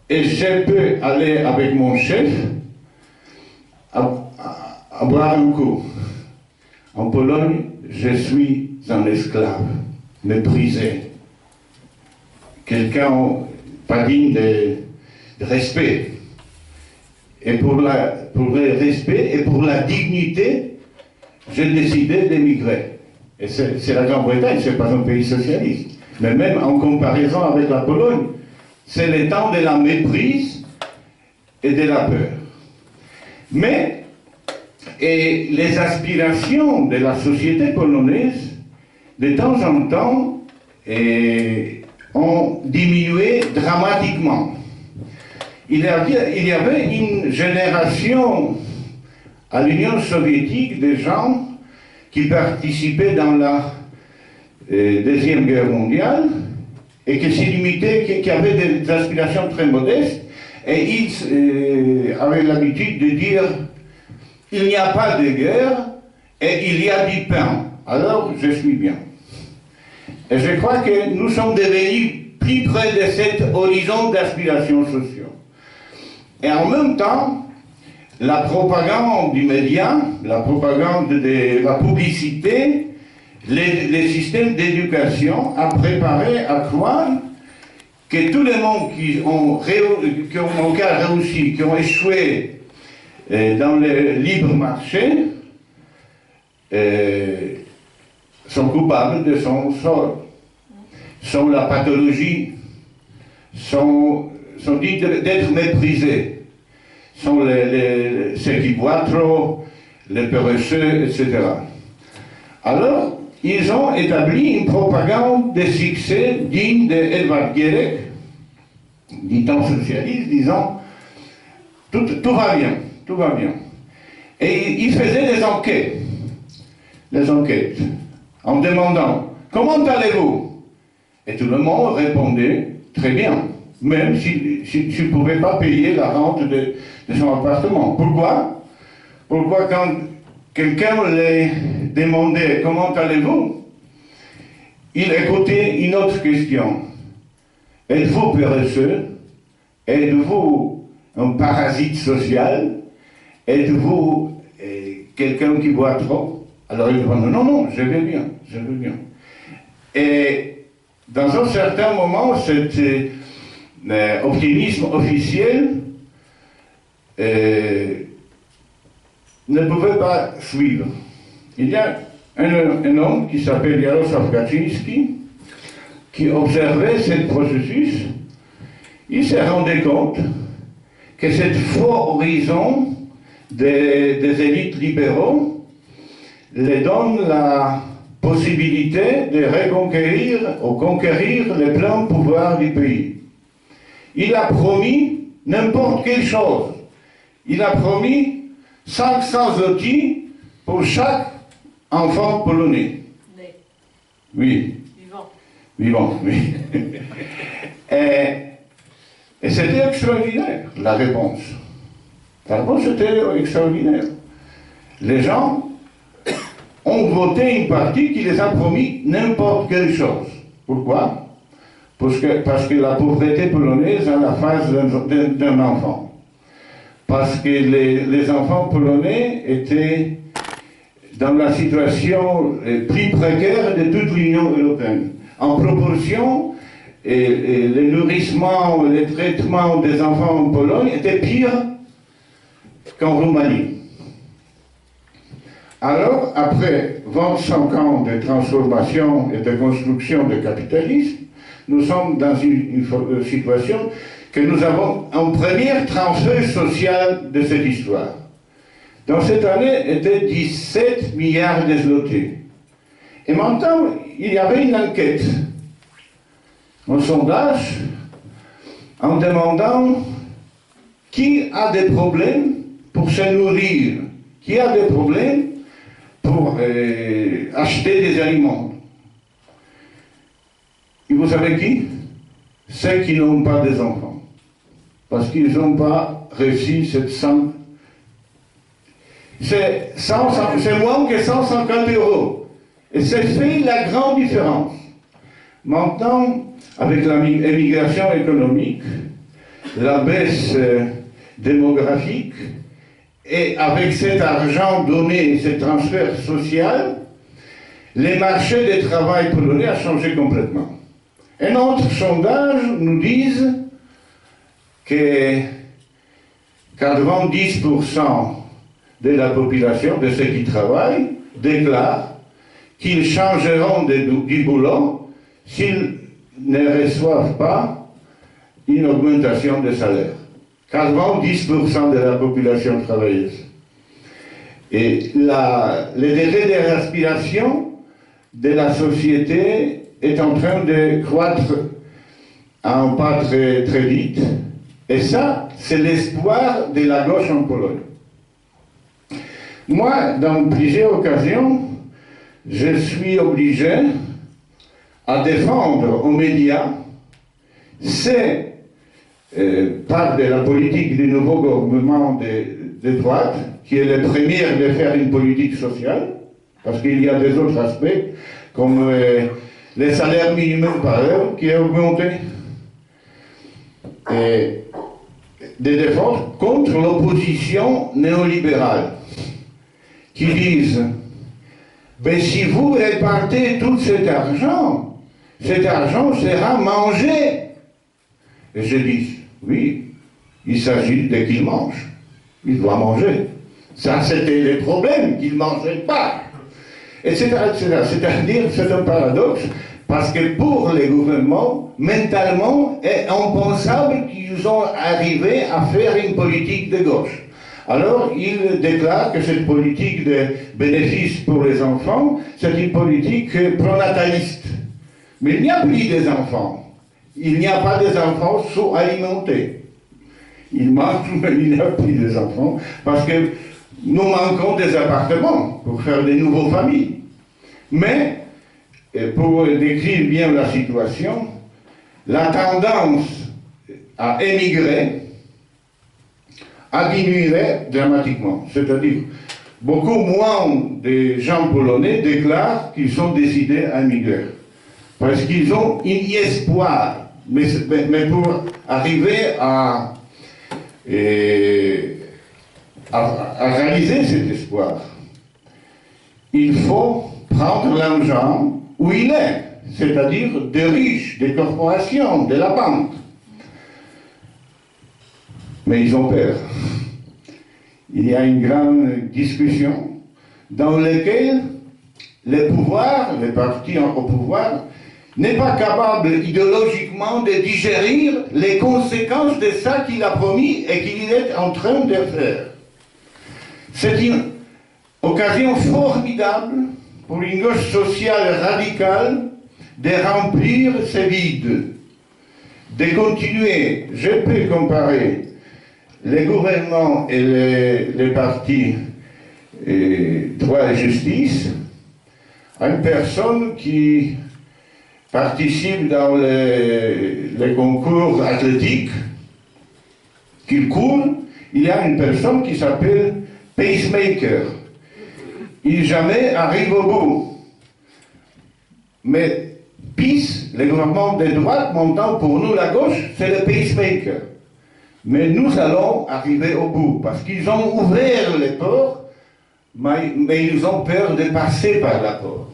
Et je peux aller avec mon chef à boire un coup. En Pologne, je suis un esclave, méprisé. Quelqu'un pas digne de respect. Et pour le respect et pour la dignité, j'ai décidé d'émigrer. Et c'est la Grande-Bretagne, ce n'est pas un pays socialiste. Mais même en comparaison avec la Pologne, c'est le temps de la méprise et de la peur. Mais les aspirations de la société polonaise, de temps en temps, ont diminué dramatiquement. Il y avait une génération à l'Union soviétique de gens qui participaient dans la Deuxième Guerre mondiale et qui s'y limitaient, qui avaient des aspirations très modestes, et ils avaient l'habitude de dire « il n'y a pas de guerre et il y a du pain, alors je suis bien ». Et je crois que nous sommes devenus plus près de cet horizon d'aspirations sociales. Et en même temps, la propagande du média, la propagande de la publicité, les systèmes d'éducation a préparé à croire que tous les mondes qui ont réussi, qui ont échoué dans le libre marché, sont coupables de son sort, sont la pathologie, sont dignes d'être méprisés, sont ceux qui boivent trop, les paresseux, etc. Alors, ils ont établi une propagande de succès digne d'Edvard Gierek, dit-on socialiste, disant tout va bien, tout va bien. Et ils faisaient des enquêtes, en demandant comment allez-vous? Et tout le monde répondait très bien. même s'il ne pouvait pas payer la rente de son appartement. Pourquoi? Pourquoi quand quelqu'un lui demandait comment allez-vous, il écoutait une autre question. Êtes-vous paresseux? Êtes-vous un parasite social? Êtes-vous quelqu'un qui boit trop? Alors il répond non, non, je vais bien, je vais bien. Et dans un certain moment, cet optimisme officiel ne pouvait pas suivre. Il y a un homme qui s'appelle Jarosław Kaczynski qui observait ce processus. Il s'est rendu compte que ce faux horizon des élites libéraux les donne la possibilité de reconquérir ou conquérir le plein pouvoir du pays. Il a promis n'importe quelle chose. Il a promis 500 zloty pour chaque enfant polonais. Oui. Vivant, oui. Et c'était extraordinaire, la réponse. La réponse était extraordinaire. Les gens ont voté une partie qui les a promis n'importe quelle chose. Pourquoi? Parce que la pauvreté polonaise a la face d'un enfant. Parce que les enfants polonais étaient dans la situation plus précaire de toute l'Union européenne. En proportion, le nourrissement, le traitement des enfants en Pologne était pire qu'en Roumanie. Alors, après 25 ans de transformation et de construction du capitalisme, nous sommes dans une situation que nous avons un premier transfert social de cette histoire. Dans cette année, était 17 milliards de zloty. Et maintenant, il y avait une enquête, un sondage, en demandant qui a des problèmes pour se nourrir, qui a des problèmes pour acheter des aliments. Et vous savez qui? Ceux qui n'ont pas des enfants. Parce qu'ils n'ont pas reçu cette somme. C'est moins que 150 €. Et c'est fait la grande différence. Maintenant, avec l'émigration économique, la baisse démographique, et avec cet argent donné, ce transfert social, le marché du travail polonais a changé complètement. Un autre sondage nous dit que 90% de la population, de ceux qui travaillent, déclarent qu'ils changeront du boulot s'ils ne reçoivent pas une augmentation de salaire. 90% de la population travailleuse. Et le délai de respiration de la société est en train de croître à un pas très, très vite. Et ça, c'est l'espoir de la gauche en Pologne. Moi, dans plusieurs occasions, je suis obligé à défendre aux médias ces part de la politique du nouveau gouvernement de droite, qui est le premier de faire une politique sociale, parce qu'il y a des autres aspects, comme le salaire minimum par heure qui est augmenté, et de défendre contre l'opposition néolibérale, qui disent mais si vous répartez tout cet argent sera mangé. Et je dis, oui, il s'agit de qu'il mange. Il doit manger. Ça, c'était le problème, qu'il ne mangeait pas. Etc., etc. C'est-à-dire, c'est un paradoxe, parce que pour les gouvernements, mentalement, est impensable qu'ils ont arrivé à faire une politique de gauche. Alors, ils déclarent que cette politique de bénéfices pour les enfants, c'est une politique pronataliste. Mais il n'y a plus des enfants. Il n'y a pas des enfants sous-alimentés. Il n'y a plus des enfants parce que nous manquons des appartements pour faire des nouvelles familles. Mais, pour décrire bien la situation, la tendance à émigrer a diminué dramatiquement. C'est-à-dire, beaucoup moins de gens polonais déclarent qu'ils sont décidés à émigrer. Parce qu'ils ont un espoir. Mais pour arriver à réaliser cet espoir, il faut prendre l'argent où il est, c'est-à-dire des riches, des corporations, de la banque. Mais ils ont peur. Il y a une grande discussion dans laquelle le pouvoir, les partis au pouvoir, n'est pas capable idéologiquement de digérer les conséquences de ça qu'il a promis et qu'il est en train de faire. C'est une occasion formidable pour une gauche sociale radicale de remplir ce vide, de continuer. Je peux comparer les gouvernements et les partis droit et justice à une personne qui participe dans les concours athlétiques, qu'il court. Il y a une personne qui s'appelle pacemaker. Il jamais arrive au bout. Mais PiS, le gouvernement de droite montant pour nous la gauche, c'est le pacemaker. Mais nous allons arriver au bout, parce qu'ils ont ouvert les ports, mais ils ont peur de passer par la porte.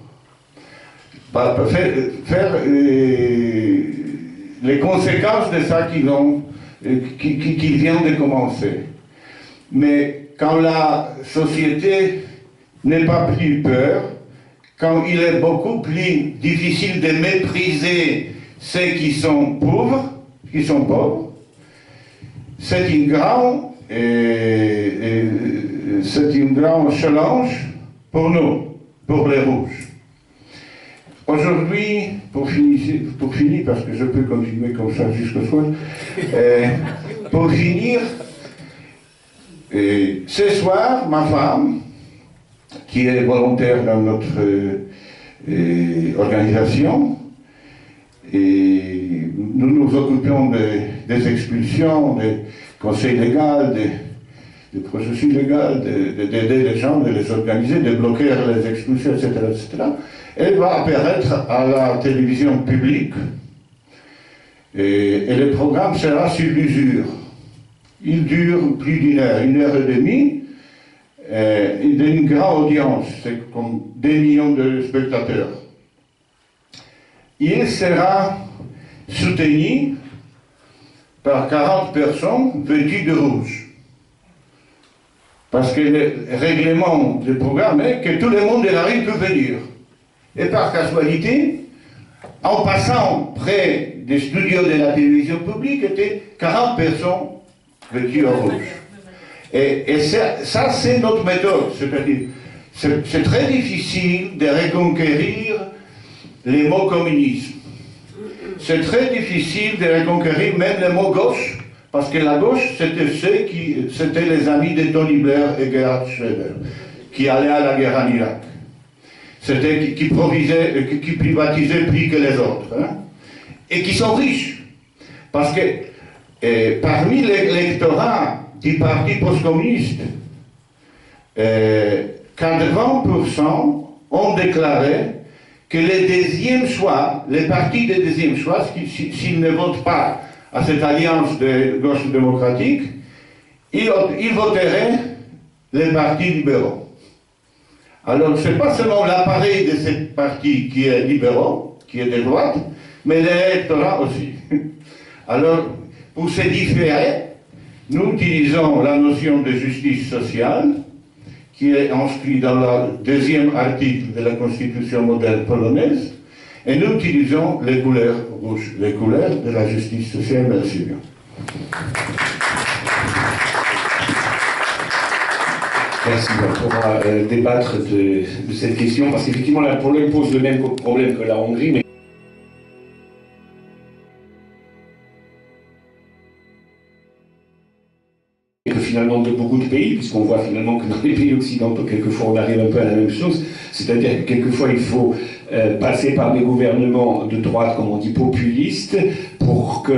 Faire les conséquences de ça qu'ils viennent de commencer. Mais quand la société n'est pas plus peur, quand il est beaucoup plus difficile de mépriser ceux qui sont pauvres, c'est un grand challenge pour nous, pour les rouges. Aujourd'hui, pour finir, parce que je peux continuer comme ça jusqu'au soir, pour finir, ce soir, ma femme, qui est volontaire dans notre organisation, et nous nous occupons des expulsions, des conseils légaux, des processus légaux, d'aider les gens, de les organiser, de bloquer les expulsions, etc., etc. Elle va apparaître à la télévision publique et le programme sera sur l'usure. Il dure plus d'une heure et demie, d'une grande audience, c'est comme 2 millions de spectateurs. Il sera soutenu par 40 personnes vêtues de rouge. Parce que le règlement du programme est que tout le monde de la rue peut venir. Et par casualité, en passant près des studios de la télévision publique, étaient 40 personnes vêtues en rouge. Et ça c'est notre méthode. C'est-à-dire, c'est très difficile de reconquérir les mots communisme. C'est très difficile de reconquérir même les mots gauche, parce que la gauche, c'était les amis de Tony Blair et Gerhard Schröder, qui allaient à la guerre en Irak. C'était qui privatisaient plus que les autres. Hein, et qui sont riches. Parce que parmi l'électorat du parti postcommuniste, 80% ont déclaré que le deuxième choix, les partis de deuxième choix, s'ils ne votent pas à cette alliance de gauche démocratique, ils voteraient les partis libéraux. Alors, ce n'est pas seulement l'appareil de ce parti qui est libéraux, qui est de droite, mais l'électorat aussi. Alors, pour se différer, nous utilisons la notion de justice sociale, qui est inscrite dans le 2e article de la Constitution moderne polonaise, et nous utilisons les couleurs rouges, les couleurs de la justice sociale. Merci bien. Merci. On pourra débattre de cette question, parce qu'effectivement, la Pologne pose le même problème que la Hongrie, mais que finalement de beaucoup de pays, puisqu'on voit finalement que dans les pays occidentaux, quelquefois on arrive un peu à la même chose, c'est-à-dire que quelquefois il faut passer par des gouvernements de droite, comme on dit, populistes, pour que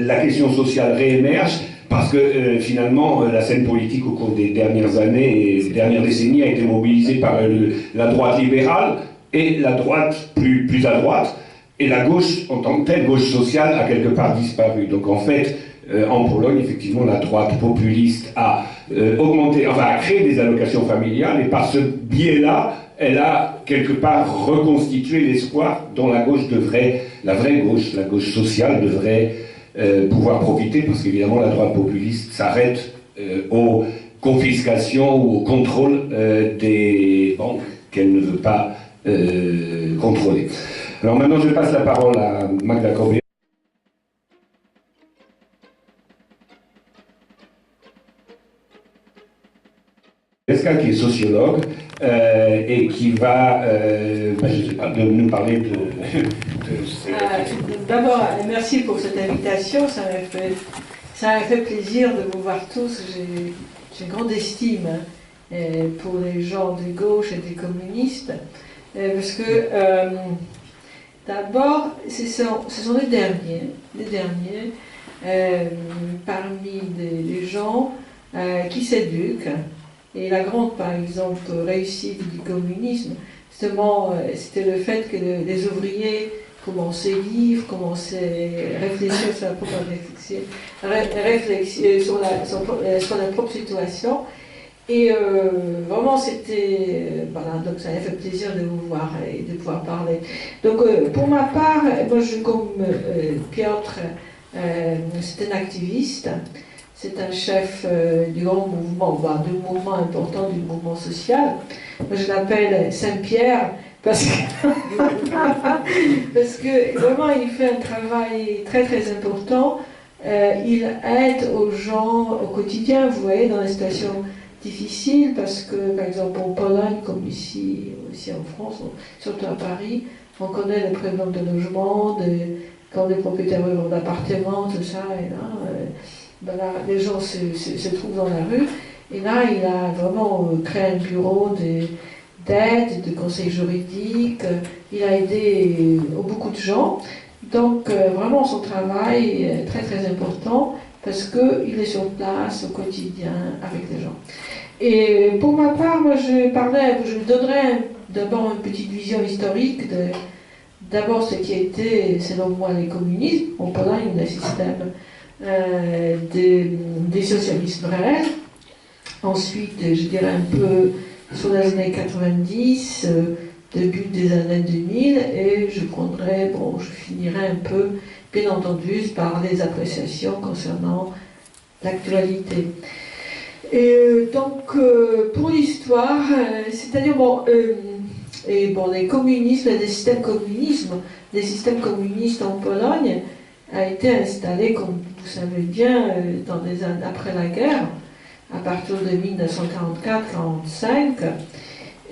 la question sociale réémerge, parce que finalement, la scène politique au cours des dernières années et des dernières décennies a été mobilisée par la droite libérale et la droite plus à droite, et la gauche en tant que telle, gauche sociale, a quelque part disparu. Donc en fait, en Pologne, effectivement, la droite populiste a augmenté, enfin a créé des allocations familiales, et par ce biais-là, elle a quelque part reconstitué l'espoir dont la gauche devrait, la vraie gauche, la gauche sociale devrait pouvoir profiter, parce qu'évidemment la droite populiste s'arrête aux confiscations ou au contrôle des banques qu'elle ne veut pas contrôler. Alors maintenant je passe la parole à Magda Kobiela. Qui est sociologue et qui va je sais pas, nous parler de D'abord, merci pour cette invitation, ça m'a fait plaisir de vous voir tous. J'ai grande estime pour les gens de gauche et des communistes, parce que d'abord, ce sont les derniers parmi les gens qui s'éduquent. Et la grande, par exemple, réussite du communisme, justement, c'était le fait que les ouvriers commençaient à lire, commençaient à réfléchir sur la propre sur la propre situation. Et vraiment, c'était... voilà, donc ça m'a fait plaisir de vous voir et de pouvoir parler. Donc, pour ma part, moi, comme Piotr, c'est un activiste. C'est un chef du grand mouvement, du mouvement important du mouvement social. Moi, je l'appelle Saint-Pierre parce que vraiment, il fait un travail très très important. Il aide aux gens au quotidien, vous voyez, dans des situations difficiles, parce que, par exemple, en Pologne, comme ici aussi en France, surtout à Paris, on connaît les problèmes de logement, quand les propriétaires d'appartements, tout ça, et là... Là, les gens se trouvent dans la rue, et là il a vraiment créé un bureau d'aide, de conseil juridique, il a aidé beaucoup de gens, donc vraiment son travail est très très important, parce qu'il est sur place au quotidien avec les gens. Et pour ma part, moi je donnerai d'abord une petite vision historique d'abord ce qui était, selon moi, les communismes. En Pologne, le système des socialistes réels. Ensuite, je dirais un peu sur les années 90, début des années 2000, et je finirai un peu, bien entendu, par les appréciations concernant l'actualité. Et donc, pour l'histoire, c'est-à-dire, les communismes, les systèmes communistes en Pologne a été installé, comme vous savez bien, dans les années après la guerre, à partir de 1944-45.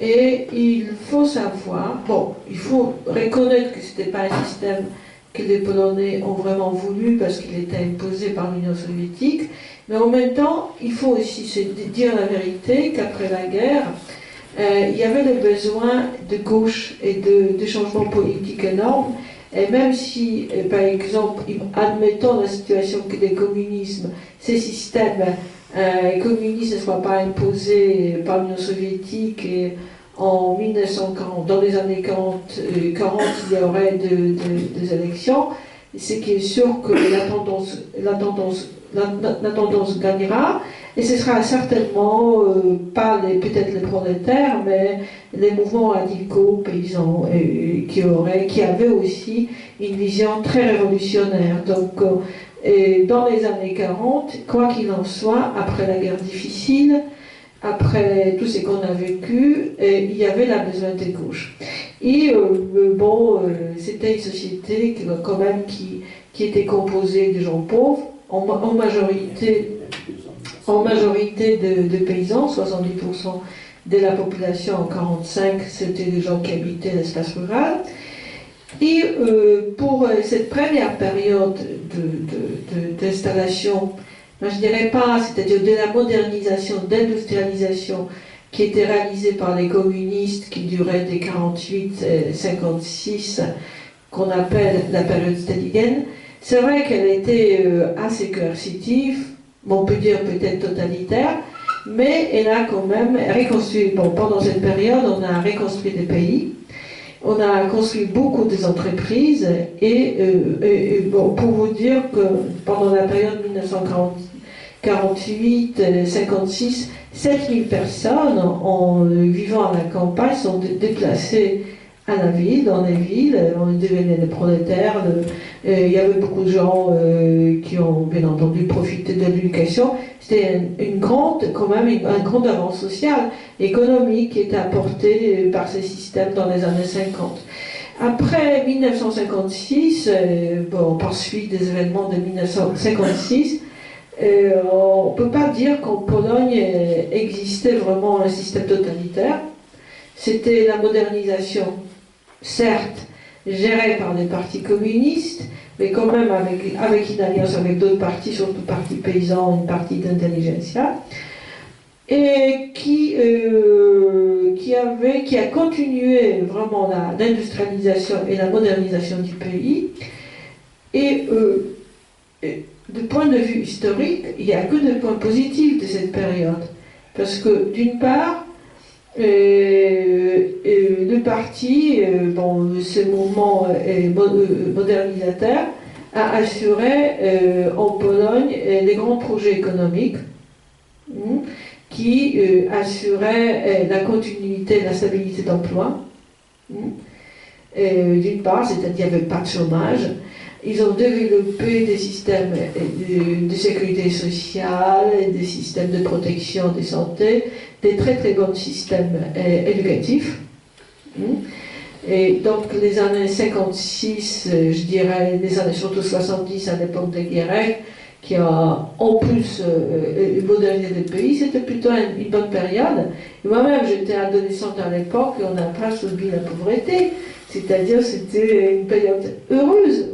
Et il faut savoir, il faut reconnaître que ce n'était pas un système que les Polonais ont vraiment voulu parce qu'il était imposé par l'Union soviétique, mais en même temps, il faut aussi se dire la vérité qu'après la guerre, il y avait le besoin de gauche et de changements politiques énormes. Et même si, par exemple, admettons la situation que les communismes, ces systèmes communistes ne soient pas imposés par l'Union soviétique, et en 1940, dans les années 40, il y aurait des élections, ce qui est sûr que la tendance gagnera, et ce sera certainement pas peut-être les prolétaires, mais les mouvements radicaux paysans qui avaient aussi une vision très révolutionnaire. Donc, dans les années 40, quoi qu'il en soit, après la guerre difficile, après tout ce qu'on a vécu, il y avait la besoin des gauches. Et c'était une société quand même qui était composée de gens pauvres, en majorité de paysans, 70% de la population en 1945, c'était des gens qui habitaient l'espace rural. Et pour cette première période d'installation, je ne dirais pas, c'est-à-dire de la modernisation, d'industrialisation qui était réalisée par les communistes, qui durait des 48-56, qu'on appelle la période stalinienne. C'est vrai qu'elle était assez coercitive, on peut dire peut-être totalitaire, mais elle a quand même reconstruit, bon, pendant cette période, on a reconstruit des pays, on a construit beaucoup des entreprises, et bon, pour vous dire que pendant la période 1948-56, 7000 personnes, en vivant à la campagne, sont déplacées à la ville, dans les villes, on devenait des prolétaires, il y avait beaucoup de gens qui ont bien entendu profité de l'éducation. C'était une grande, quand même, un grand avance sociale, économique qui était apportée par ces systèmes dans les années 50. Après 1956, bon, par suite des événements de 1956, on ne peut pas dire qu'en Pologne existait vraiment un système totalitaire. C'était la modernisation, certes, gérée par les partis communistes, mais quand même avec une alliance avec d'autres partis, surtout partis paysans, une partie d'intelligentsia, et qui a continué vraiment l'industrialisation et la modernisation du pays. Et du point de vue historique, il n'y a que des points positifs de cette période. Parce que, d'une part, le parti, bon, ce mouvement modernisateur, a assuré en Pologne des grands projets économiques qui assuraient la continuité et la stabilité d'emploi. D'une part, c'est-à-dire qu'il n'y avait pas de chômage. Ils ont développé des systèmes de sécurité sociale, des systèmes de protection de santé, des très très bons systèmes éducatifs. Et donc les années 56, je dirais, les années surtout 70, à l'époque de Guérec, qui a en plus modernisé le pays, c'était plutôt une bonne période. Et moi-même, j'étais adolescente à l'époque et on n'a pas subi la pauvreté. C'est-à-dire c'était une période heureuse.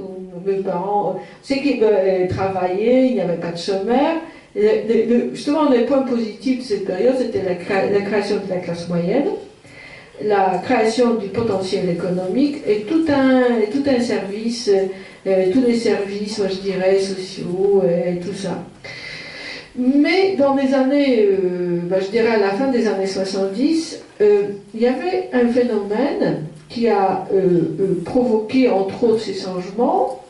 Mes parents, c'est qu'ils travaillaient, il n'y avait pas de chômeurs. Justement, les points positifs de cette période, c'était la création de la classe moyenne, la création du potentiel économique et tout un service, tous les services, moi je dirais, sociaux et tout ça. Mais dans les années, je dirais à la fin des années 70, il y avait un phénomène qui a provoqué entre autres ces changements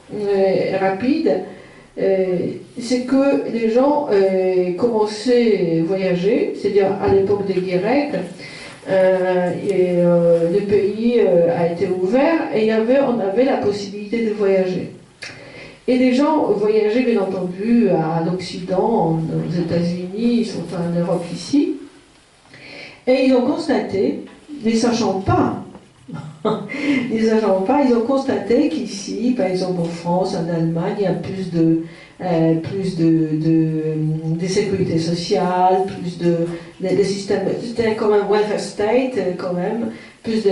rapides, c'est que les gens commençaient à voyager, c'est-à-dire à l'époque des Guérec, le pays a été ouvert et on avait la possibilité de voyager. Et les gens voyageaient bien entendu à l'Occident, aux États-Unis, ils sont en Europe ici, et ils ont constaté, ne sachant pas, ils ont constaté qu'ici, par exemple en France, en Allemagne, il y a plus de sécurité sociale, plus de systèmes, c'était comme un welfare state quand même, plus de,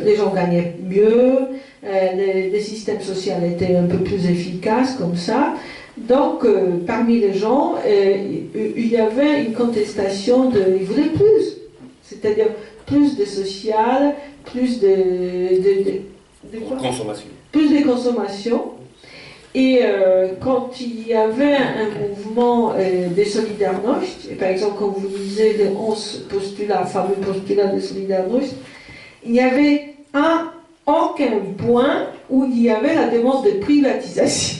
les gens gagnaient mieux, les systèmes sociaux étaient un peu plus efficaces comme ça. Donc parmi les gens, il y avait une contestation ils voulaient plus, c'est-à-dire plus de social, plus de consommation. Plus de consommation. Et quand il y avait un mouvement des Solidarność, par exemple quand vous lisez les 11 postulats, fameux postulats des Solidarność, il n'y avait aucun point où il y avait la demande de privatisation.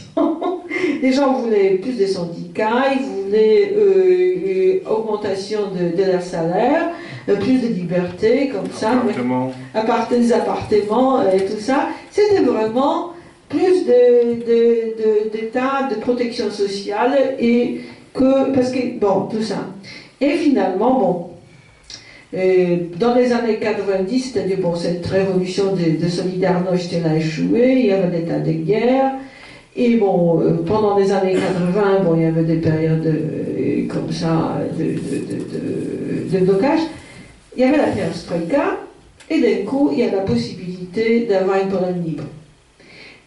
Les gens voulaient plus de syndicats, ils voulaient augmentation de leur salaire, plus de liberté, comme ça, des appartements et tout ça. C'était vraiment plus d'état de protection sociale parce que, tout ça. Et finalement, dans les années 90, c'est-à-dire, cette révolution de Solidarność, elle a échoué, il y avait l'état de guerre. Et pendant les années 80, il y avait des périodes comme ça de blocage. Il y avait la perestroïka, et d'un coup, il y a la possibilité d'avoir une Pologne libre.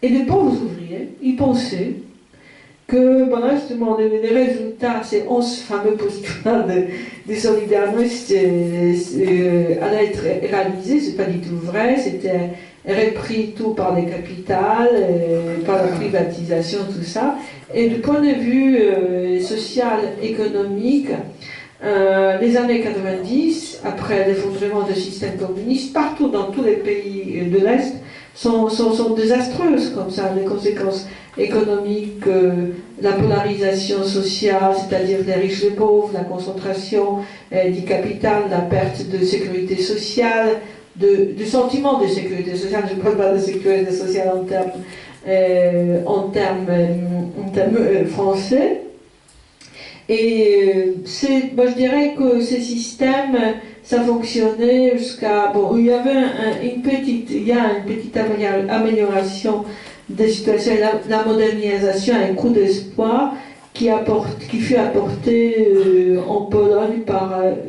Et les pauvres ouvriers, ils pensaient que voilà, justement, les résultats, ces 11 fameux postulats des solidarnostes allaient être réalisés. C'est pas du tout vrai, c'était repris tout par les capitales, par la privatisation, tout ça. Et du point de vue social, économique, les années 90, après l'effondrement du système communiste, partout dans tous les pays de l'Est, sont désastreuses comme ça. Les conséquences économiques, la polarisation sociale, c'est-à-dire les riches, les pauvres, la concentration du capital, la perte de sécurité sociale, du sentiment de sécurité sociale. Je ne parle pas de sécurité sociale en termes français. Et moi je dirais que ces systèmes, ça fonctionnait jusqu'à... Bon, il y avait une petite amélioration des situations, la modernisation, un coup d'espoir qui fut apporté en Pologne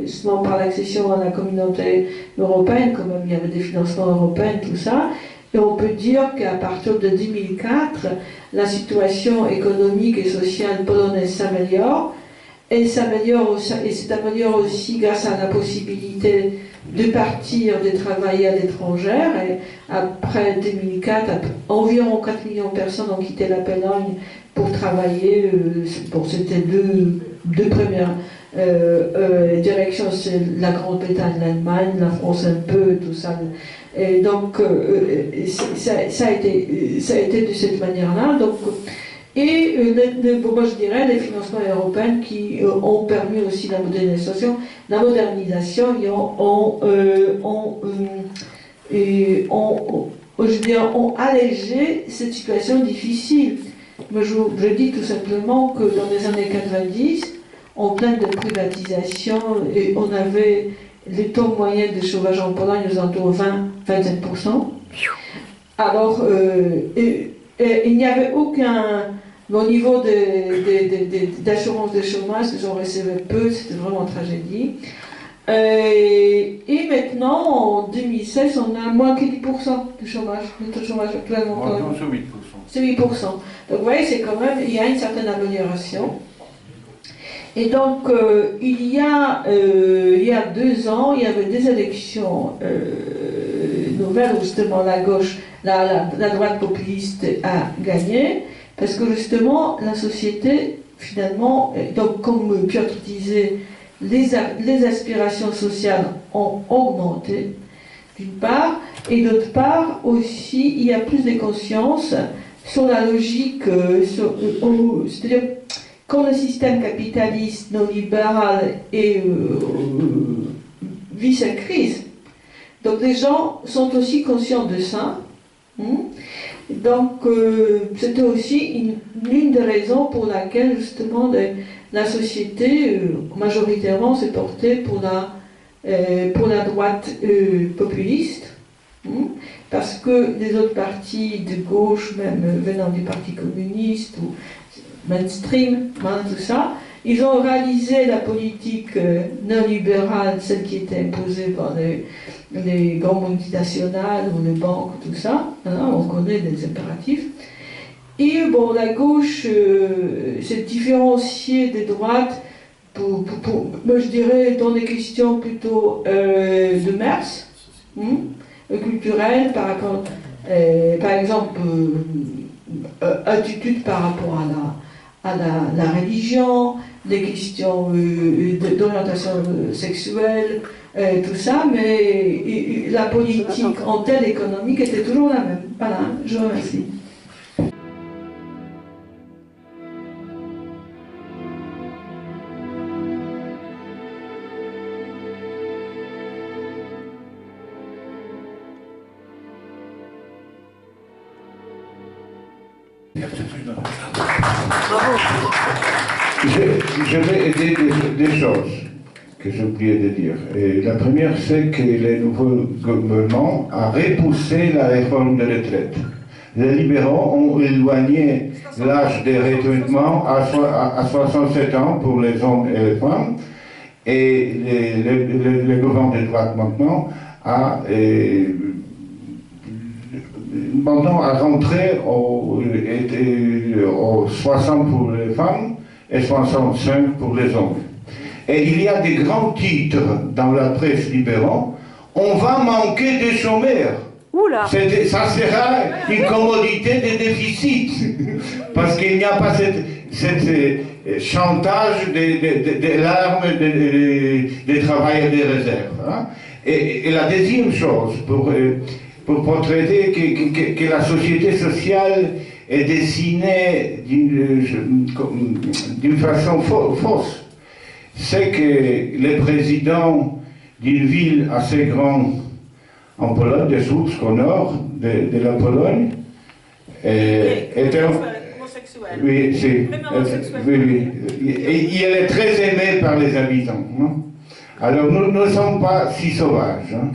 justement par l'accession à la communauté européenne, quand même il y avait des financements européens, tout ça. Et on peut dire qu'à partir de 2004, la situation économique et sociale polonaise s'améliore. Et s'améliore aussi grâce à la possibilité de partir, de travailler à l'étranger. Et après 2004, environ 4 millions de personnes ont quitté la Pologne pour travailler. Bon, c'était deux premières directions, c'est la Grande-Bretagne, l'Allemagne, la France un peu, tout ça. Et donc, ça a été de cette manière-là. Donc, et moi je dirais les financements européens qui ont permis aussi la modernisation ont allégé cette situation difficile. Moi je dis tout simplement que dans les années 90, en pleine de privatisation, et on avait les taux moyens de chômage en Pologne aux alentours de 20-25%. Alors, il n'y avait aucun... Au niveau d'assurance de chômage, ils en recevaient peu, c'était vraiment une tragédie. Et maintenant, en 2016, on a moins que 10% de chômage. Le taux de chômage actuellement. C'est 8%. Donc vous voyez, c'est quand même, il y a une certaine amélioration. Et donc, il y a 2 ans, il y avait des élections nouvelles où justement la gauche, la droite populiste a gagné. Parce que justement, la société, finalement, donc comme Piotr disait, les aspirations sociales ont augmenté, d'une part, et d'autre part aussi, il y a plus de conscience sur la logique, c'est-à-dire quand le système capitaliste néolibéral vit sa crise, donc les gens sont aussi conscients de ça. Donc, c'était aussi l'une des raisons pour laquelle, justement, la société, majoritairement, s'est portée pour la droite populiste, parce que les autres partis de gauche, même venant du Parti communiste, ou mainstream, tout ça, ils ont réalisé la politique néolibérale, celle qui était imposée par les grandes multinationales ou les banques, tout ça. On connaît les impératifs. Et bon, la gauche s'est différenciée des droites moi je dirais dans des questions plutôt de mœurs, culturelles, par exemple, attitude par rapport à la religion, des questions d'orientation sexuelle, tout ça, mais la politique en telle économique était toujours la même. Voilà, je vous remercie. Je vais aider des choses que j'ai oublié de dire. Et la première, c'est que le nouveau gouvernement a repoussé la réforme de retraite. Les libéraux ont éloigné l'âge de retraitement à 67 ans pour les hommes et les femmes. Et le gouvernement de droite maintenant a maintenant à rentrer au 60 pour les femmes et 65 pour les hommes. Et il y a des grands titres dans la presse libérale. On va manquer de chômeurs. Oula. Ça sera une commodité de déficit. Parce qu'il n'y a pas cette chantage des larmes des travailleurs des réserves. Hein. Et la deuxième chose, pour traiter que la société sociale est dessinée d'une façon fausse, c'est que le président d'une ville assez grande en Pologne, de Słupsk au nord de la Pologne, est un... Oui, oui. Et il est très aimé par les habitants. Hein? Alors nous ne sommes pas si sauvages. Hein?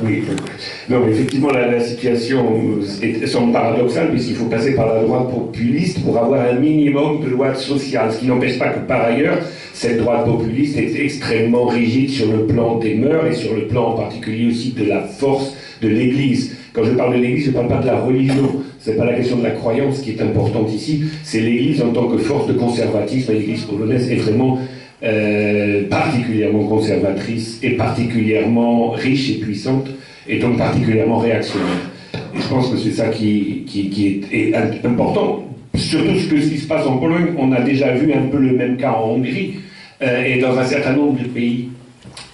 Oui, non, effectivement, la situation semble paradoxale, puisqu'il faut passer par la droite populiste pour avoir un minimum de droite sociale, ce qui n'empêche pas que, par ailleurs, cette droite populiste est extrêmement rigide sur le plan des mœurs et sur le plan en particulier aussi de la force de l'Église. Quand je parle de l'Église, je ne parle pas de la religion, ce n'est pas la question de la croyance qui est importante ici, c'est l'Église en tant que force de conservatisme. L'Église polonaise est vraiment particulièrement conservatrice et particulièrement riche et puissante, et donc particulièrement réactionnaire. Et je pense que c'est ça qui est important. Surtout ce qui se passe en Pologne, on a déjà vu un peu le même cas en Hongrie et dans un certain nombre de pays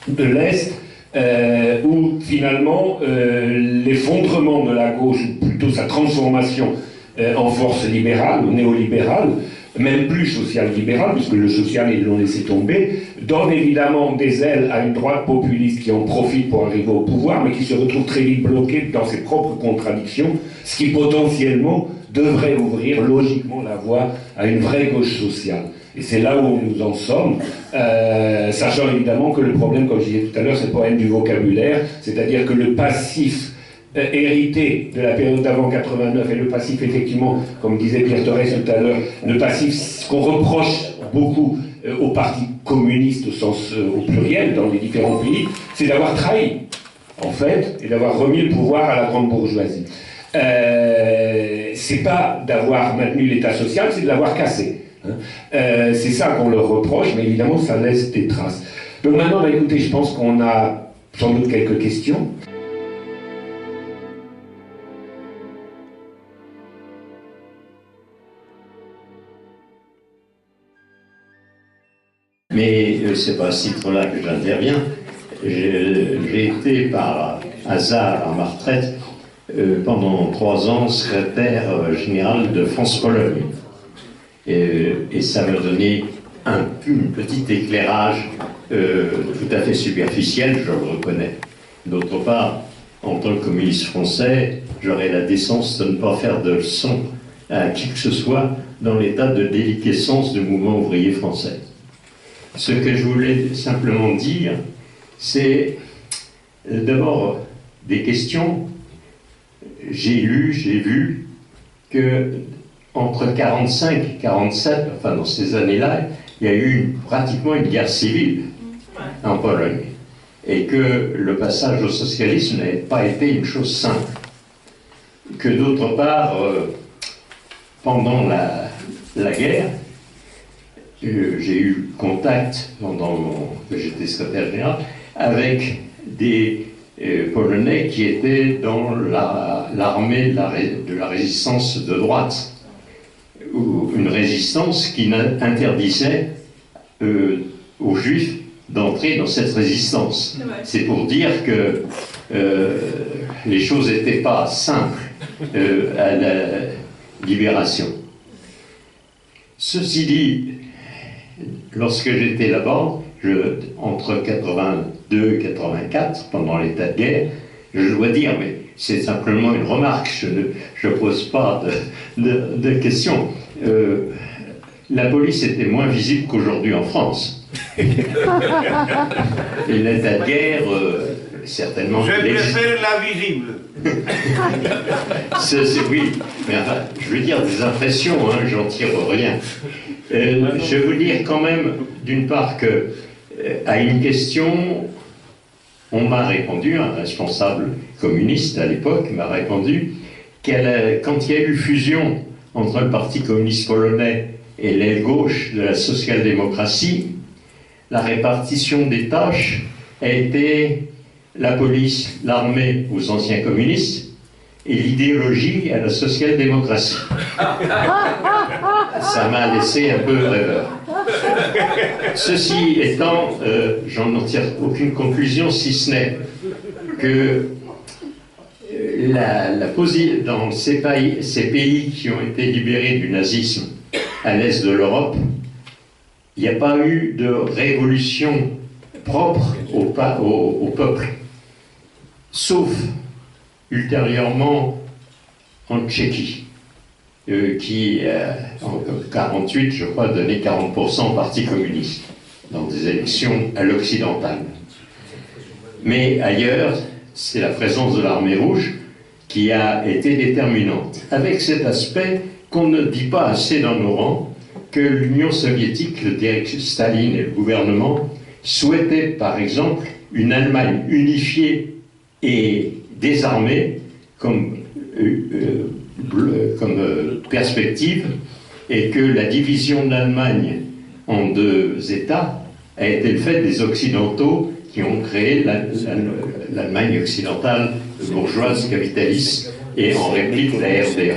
de l'Est, où finalement l'effondrement de la gauche, ou plutôt sa transformation en force libérale ou néolibérale, même plus social-libéral, puisque le social, ils l'ont laissé tomber, donne évidemment des ailes à une droite populiste qui en profite pour arriver au pouvoir, mais qui se retrouve très vite bloquée dans ses propres contradictions, ce qui potentiellement devrait ouvrir logiquement la voie à une vraie gauche sociale. Et c'est là où nous en sommes, sachant évidemment que le problème, comme je disais tout à l'heure, c'est le problème du vocabulaire, c'est-à-dire que le passif hérité de la période d'avant 89 et le passif, effectivement, comme disait Pierre Torres tout à l'heure, le passif, ce qu'on reproche beaucoup au Parti communiste au sens au pluriel dans les différents pays, c'est d'avoir trahi, en fait, et d'avoir remis le pouvoir à la grande bourgeoisie. C'est pas d'avoir maintenu l'État social, c'est de l'avoir cassé. Hein. C'est ça qu'on leur reproche, mais évidemment, ça laisse des traces. Donc maintenant, bah, écoutez, je pense qu'on a sans doute quelques questions. Mais c'est pas à ce titre-là que j'interviens. J'ai été par hasard à ma retraite pendant 3 ans secrétaire général de France-Pologne. Et ça m'a donné un petit éclairage tout à fait superficiel, je le reconnais. D'autre part, en tant que communiste français, j'aurais la décence de ne pas faire de leçon à qui que ce soit dans l'état de déliquescence du mouvement ouvrier français. Ce que je voulais simplement dire, c'est d'abord des questions. J'ai lu, j'ai vu que entre 1945 et 1947, enfin dans ces années-là, il y a eu pratiquement une guerre civile en Pologne. Et que le passage au socialisme n'avait pas été une chose simple. Que d'autre part, pendant la guerre, j'ai eu contact, pendant que j'étais secrétaire général, avec des Polonais qui étaient dans l'armée de la résistance de droite, ou une résistance qui interdisait aux Juifs d'entrer dans cette résistance. C'est pour dire que les choses n'étaient pas simples à la libération. Ceci dit, lorsque j'étais là-bas, entre 82 et 84, pendant l'état de guerre, je dois dire, mais c'est simplement une remarque, je ne pose pas de questions. La police était moins visible qu'aujourd'hui en France. Et l'état de guerre, certainement... Je préfère la visible. Oui, mais enfin, je veux dire des impressions, hein, j'en tire rien. Je veux dire quand même, d'une part, que à une question, on m'a répondu, un responsable communiste à l'époque m'a répondu, quand il y a eu fusion entre le Parti communiste polonais et l'aile gauche de la social-démocratie, la répartition des tâches a été la police, l'armée aux anciens communistes et l'idéologie à la social-démocratie. Ça m'a laissé un peu rêveur. Ceci étant, j'en tire aucune conclusion, si ce n'est que dans ces pays qui ont été libérés du nazisme à l'est de l'Europe, il n'y a pas eu de révolution propre au peuple, sauf ultérieurement en Tchéquie, qui, en 1948, je crois, donnait 40% au Parti communiste, dans des élections à l'occidentale. Mais ailleurs, c'est la présence de l'armée rouge qui a été déterminante, avec cet aspect qu'on ne dit pas assez dans nos rangs, que l'Union soviétique, Staline et le gouvernement, souhaitaient par exemple une Allemagne unifiée et désarmée comme perspective, et que la division de l'Allemagne en deux États a été le fait des Occidentaux qui ont créé l'Allemagne occidentale bourgeoise capitaliste et en réplique la RDA.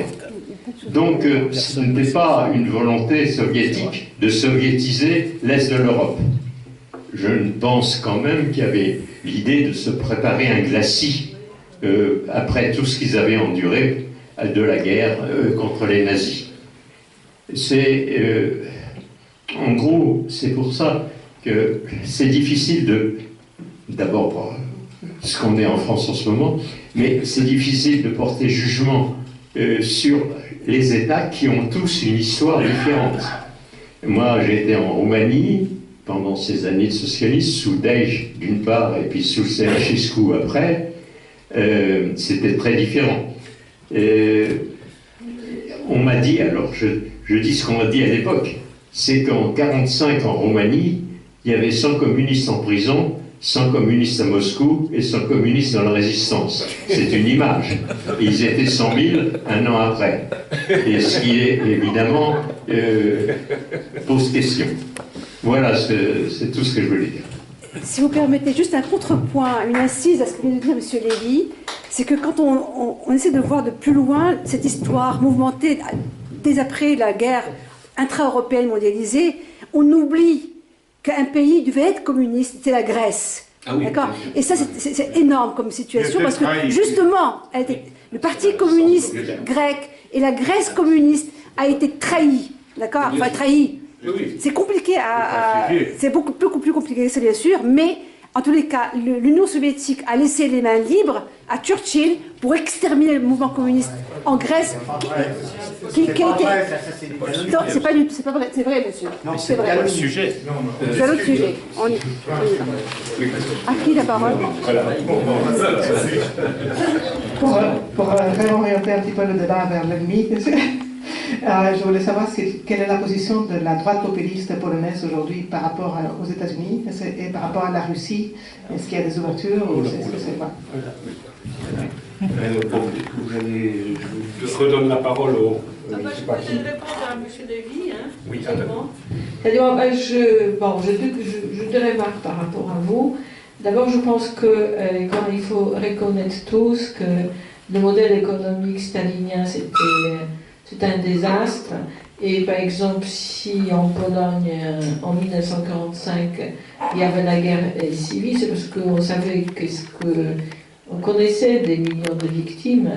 Donc ce n'était pas une volonté soviétique de soviétiser l'Est de l'Europe. Je pense quand même qu'il y avait l'idée de se préparer un glacis après tout ce qu'ils avaient enduré de la guerre contre les nazis. En gros, c'est pour ça que c'est difficile d'abord pour ce qu'on est en France en ce moment, mais c'est difficile de porter jugement sur les États qui ont tous une histoire différente. Moi, j'ai été en Roumanie pendant ces années de socialisme, sous Dej d'une part, et puis sous Ceausescu après. C'était très différent. On m'a dit, alors je dis ce qu'on m'a dit à l'époque, c'est qu'en 1945 en Roumanie, il y avait 100 communistes en prison, 100 communistes à Moscou et 100 communistes dans la résistance. C'est une image. Et ils étaient 100 000 un an après. Et ce qui est évidemment pose question. Voilà, c'est tout ce que je voulais dire. Si vous permettez juste un contrepoint, une incise à ce que vient de dire M. Lévy, c'est que quand on essaie de voir de plus loin cette histoire mouvementée dès après la guerre intra-européenne mondialisée, on oublie qu'un pays devait être communiste, c'était la Grèce. Ah oui, d'accord. Et ça, c'est énorme comme situation, parce que justement, le Parti communiste grec et la Grèce communiste a été trahi, d'accord, enfin trahi. C'est compliqué c'est beaucoup plus compliqué que ça, bien sûr, mais en tous les cas, l'Union soviétique a laissé les mains libres à Churchill pour exterminer le mouvement communiste en Grèce, qui a été... Non, c'est pas vrai, c'est vrai, monsieur. Non, c'est vrai. C'est un sujet. C'est un autre sujet. À qui la parole? Pour réorienter un petit peu le débat vers l'ennemi, je voulais savoir quelle est la position de la droite populiste polonaise aujourd'hui par rapport aux États-Unis et par rapport à la Russie. Est-ce qu'il y a des ouvertures ou c'est quoi? Je redonne la parole au... Je peux répondre à M. Lévy, hein, oui, c'est-à-dire, je deux remarques par rapport à vous. D'abord, je pense que quand il faut reconnaître tous que le modèle économique stalinien, c'est un désastre. Et par exemple, si en Pologne, en 1945, il y avait la guerre civile, c'est parce qu'on savait on connaissait des millions de victimes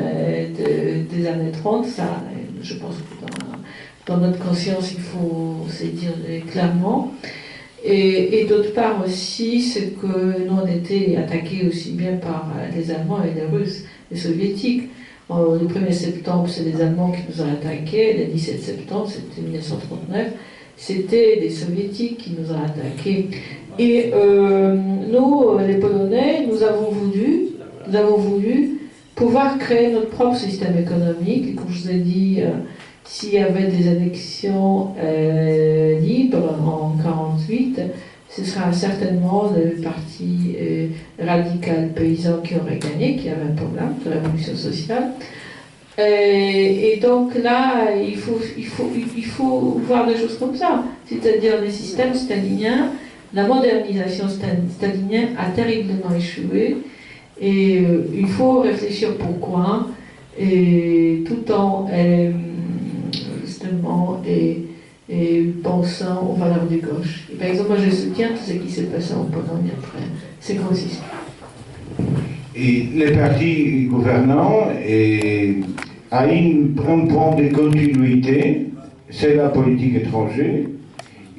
des années 30. Ça, je pense que dans notre conscience, il faut se dire clairement. Et d'autre part aussi, c'est que nous, on était attaqués aussi bien par les Allemands et les Russes, les Soviétiques. Le 1er septembre, c'est les Allemands qui nous ont attaqués. Le 17 septembre, c'était 1939, c'était les Soviétiques qui nous ont attaqués. Et nous, les Polonais, nous avons voulu pouvoir créer notre propre système économique. Et comme je vous ai dit, s'il y avait des élections libres en 1948, ce sera certainement le parti radical paysan qui aurait gagné, qui avait un problème de révolution sociale. Et donc là, il faut voir des choses comme ça, c'est-à-dire les systèmes staliniens, la modernisation stalinienne a terriblement échoué, et il faut réfléchir pourquoi, et tout en justement et pensant aux valeurs de gauche. Et par exemple, moi je soutiens tout ce qui s'est passé en Pologne après ces grands systèmes. Et les partis gouvernants a un point de continuité, c'est la politique étrangère.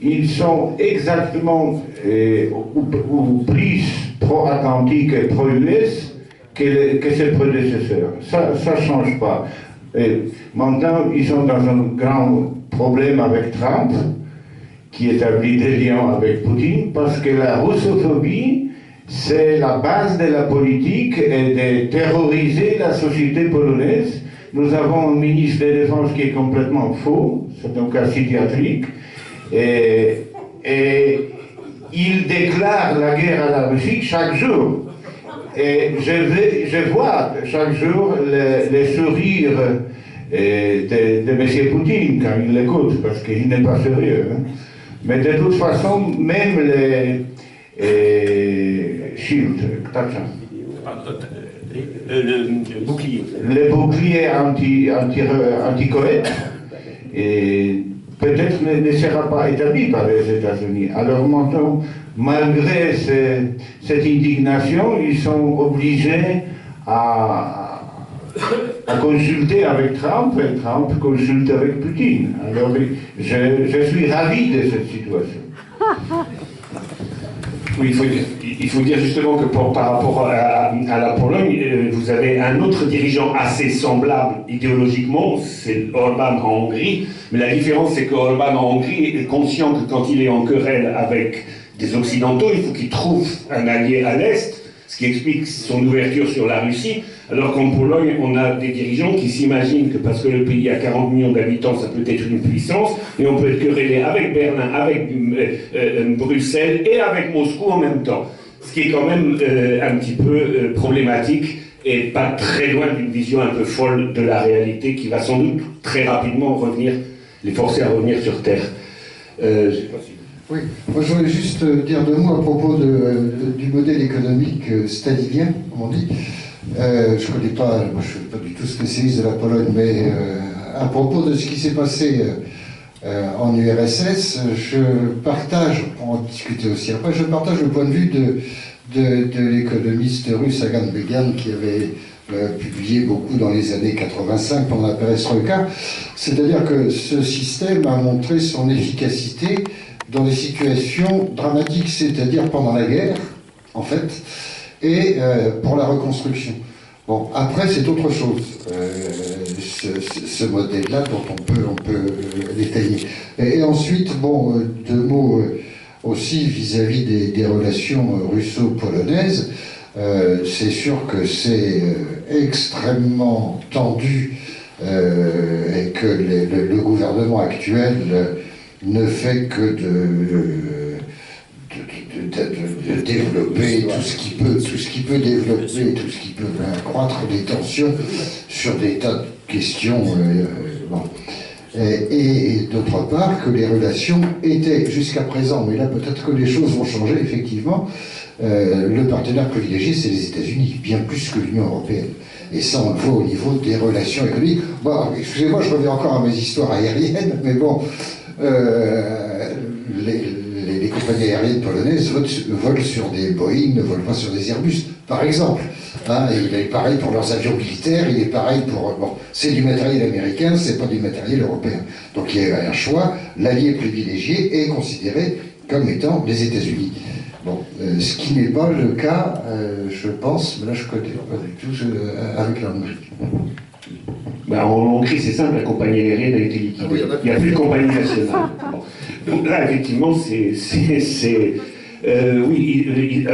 Ils sont exactement ou plus pro-atlantiques et pro-US que ses prédécesseurs. Ça ne change pas. Et maintenant, ils sont dans un grand problème avec Trump, qui établit des liens avec Poutine, parce que la russophobie, c'est la base de la politique et de terroriser la société polonaise. Nous avons un ministre de la Défense qui est complètement faux, c'est un cas psychiatrique, et il déclare la guerre à la Russie chaque jour. Et je vois chaque jour les sourires de M. Poutine quand il l'écoute, parce qu'il n'est pas sérieux. Hein. Mais de toute façon, même les shields, le bouclier. Les boucliers anti-Coët, peut-être ne sera pas établi par les États-Unis. Alors maintenant, malgré cette indignation, ils sont obligés à consulter avec Trump, et Trump consulte avec Poutine. Alors je suis ravi de cette situation. Oui, il faut dire justement que par rapport à la Pologne, vous avez un autre dirigeant assez semblable idéologiquement, c'est Orbán en Hongrie, mais la différence c'est que Orbán en Hongrie est conscient que quand il est en querelle avec des Occidentaux, il faut qu'il trouve un allié à l'Est, ce qui explique son ouverture sur la Russie, alors qu'en Pologne, on a des dirigeants qui s'imaginent que parce que le pays a 40 millions d'habitants, ça peut être une puissance, et on peut être querellé avec Berlin, avec Bruxelles et avec Moscou en même temps. Ce qui est quand même un petit peu problématique et pas très loin d'une vision un peu folle de la réalité qui va sans doute très rapidement les forcer à revenir sur Terre. Je sais pas si... Oui, moi je voulais juste dire deux mots à propos du modèle économique stalinien, comme on dit. Je connais pas, moi je ne suis pas du tout spécialiste de la Pologne, mais à propos de ce qui s'est passé en URSS, je partage, on va en discuter aussi après, je partage le point de vue de l'économiste russe Agan Began qui avait publié beaucoup dans les années 85 pendant la perestroïka, c'est-à-dire que ce système a montré son efficacité dans des situations dramatiques, c'est-à-dire pendant la guerre, en fait, et pour la reconstruction. Bon, après, c'est autre chose, ce modèle-là dont on peut détailler. Et ensuite, bon, deux mots aussi vis-à-vis des relations russo-polonaises. C'est sûr que c'est extrêmement tendu et que le gouvernement actuel ne fait que de développer tout ce qui peut développer, tout ce qui peut accroître des tensions sur des tas de questions. Bon. Et d'autre part, que les relations étaient jusqu'à présent, mais là peut-être que les choses vont changer effectivement, le partenaire privilégié c'est les États-Unis, bien plus que l'Union européenne. Et ça on le voit au niveau des relations économiques. Bon, excusez-moi, je reviens encore à mes histoires aériennes, mais bon, les compagnies aériennes polonaises volent sur des Boeing, ne volent pas sur des Airbus, par exemple. Hein, il est pareil pour leurs avions militaires, il est pareil pour... Bon, c'est du matériel américain, c'est pas du matériel européen. Donc il y a un choix, l'allié privilégié est considéré comme étant les États-Unis. Bon, ce qui n'est pas le cas, je pense, mais là je connais pas du tout, avec la Hongrie. Ben, en Hongrie, c'est simple, la compagnie aérienne a été liquidée. Il n'y a plus de compagnie nationale. Bon. Donc là, effectivement, Oui,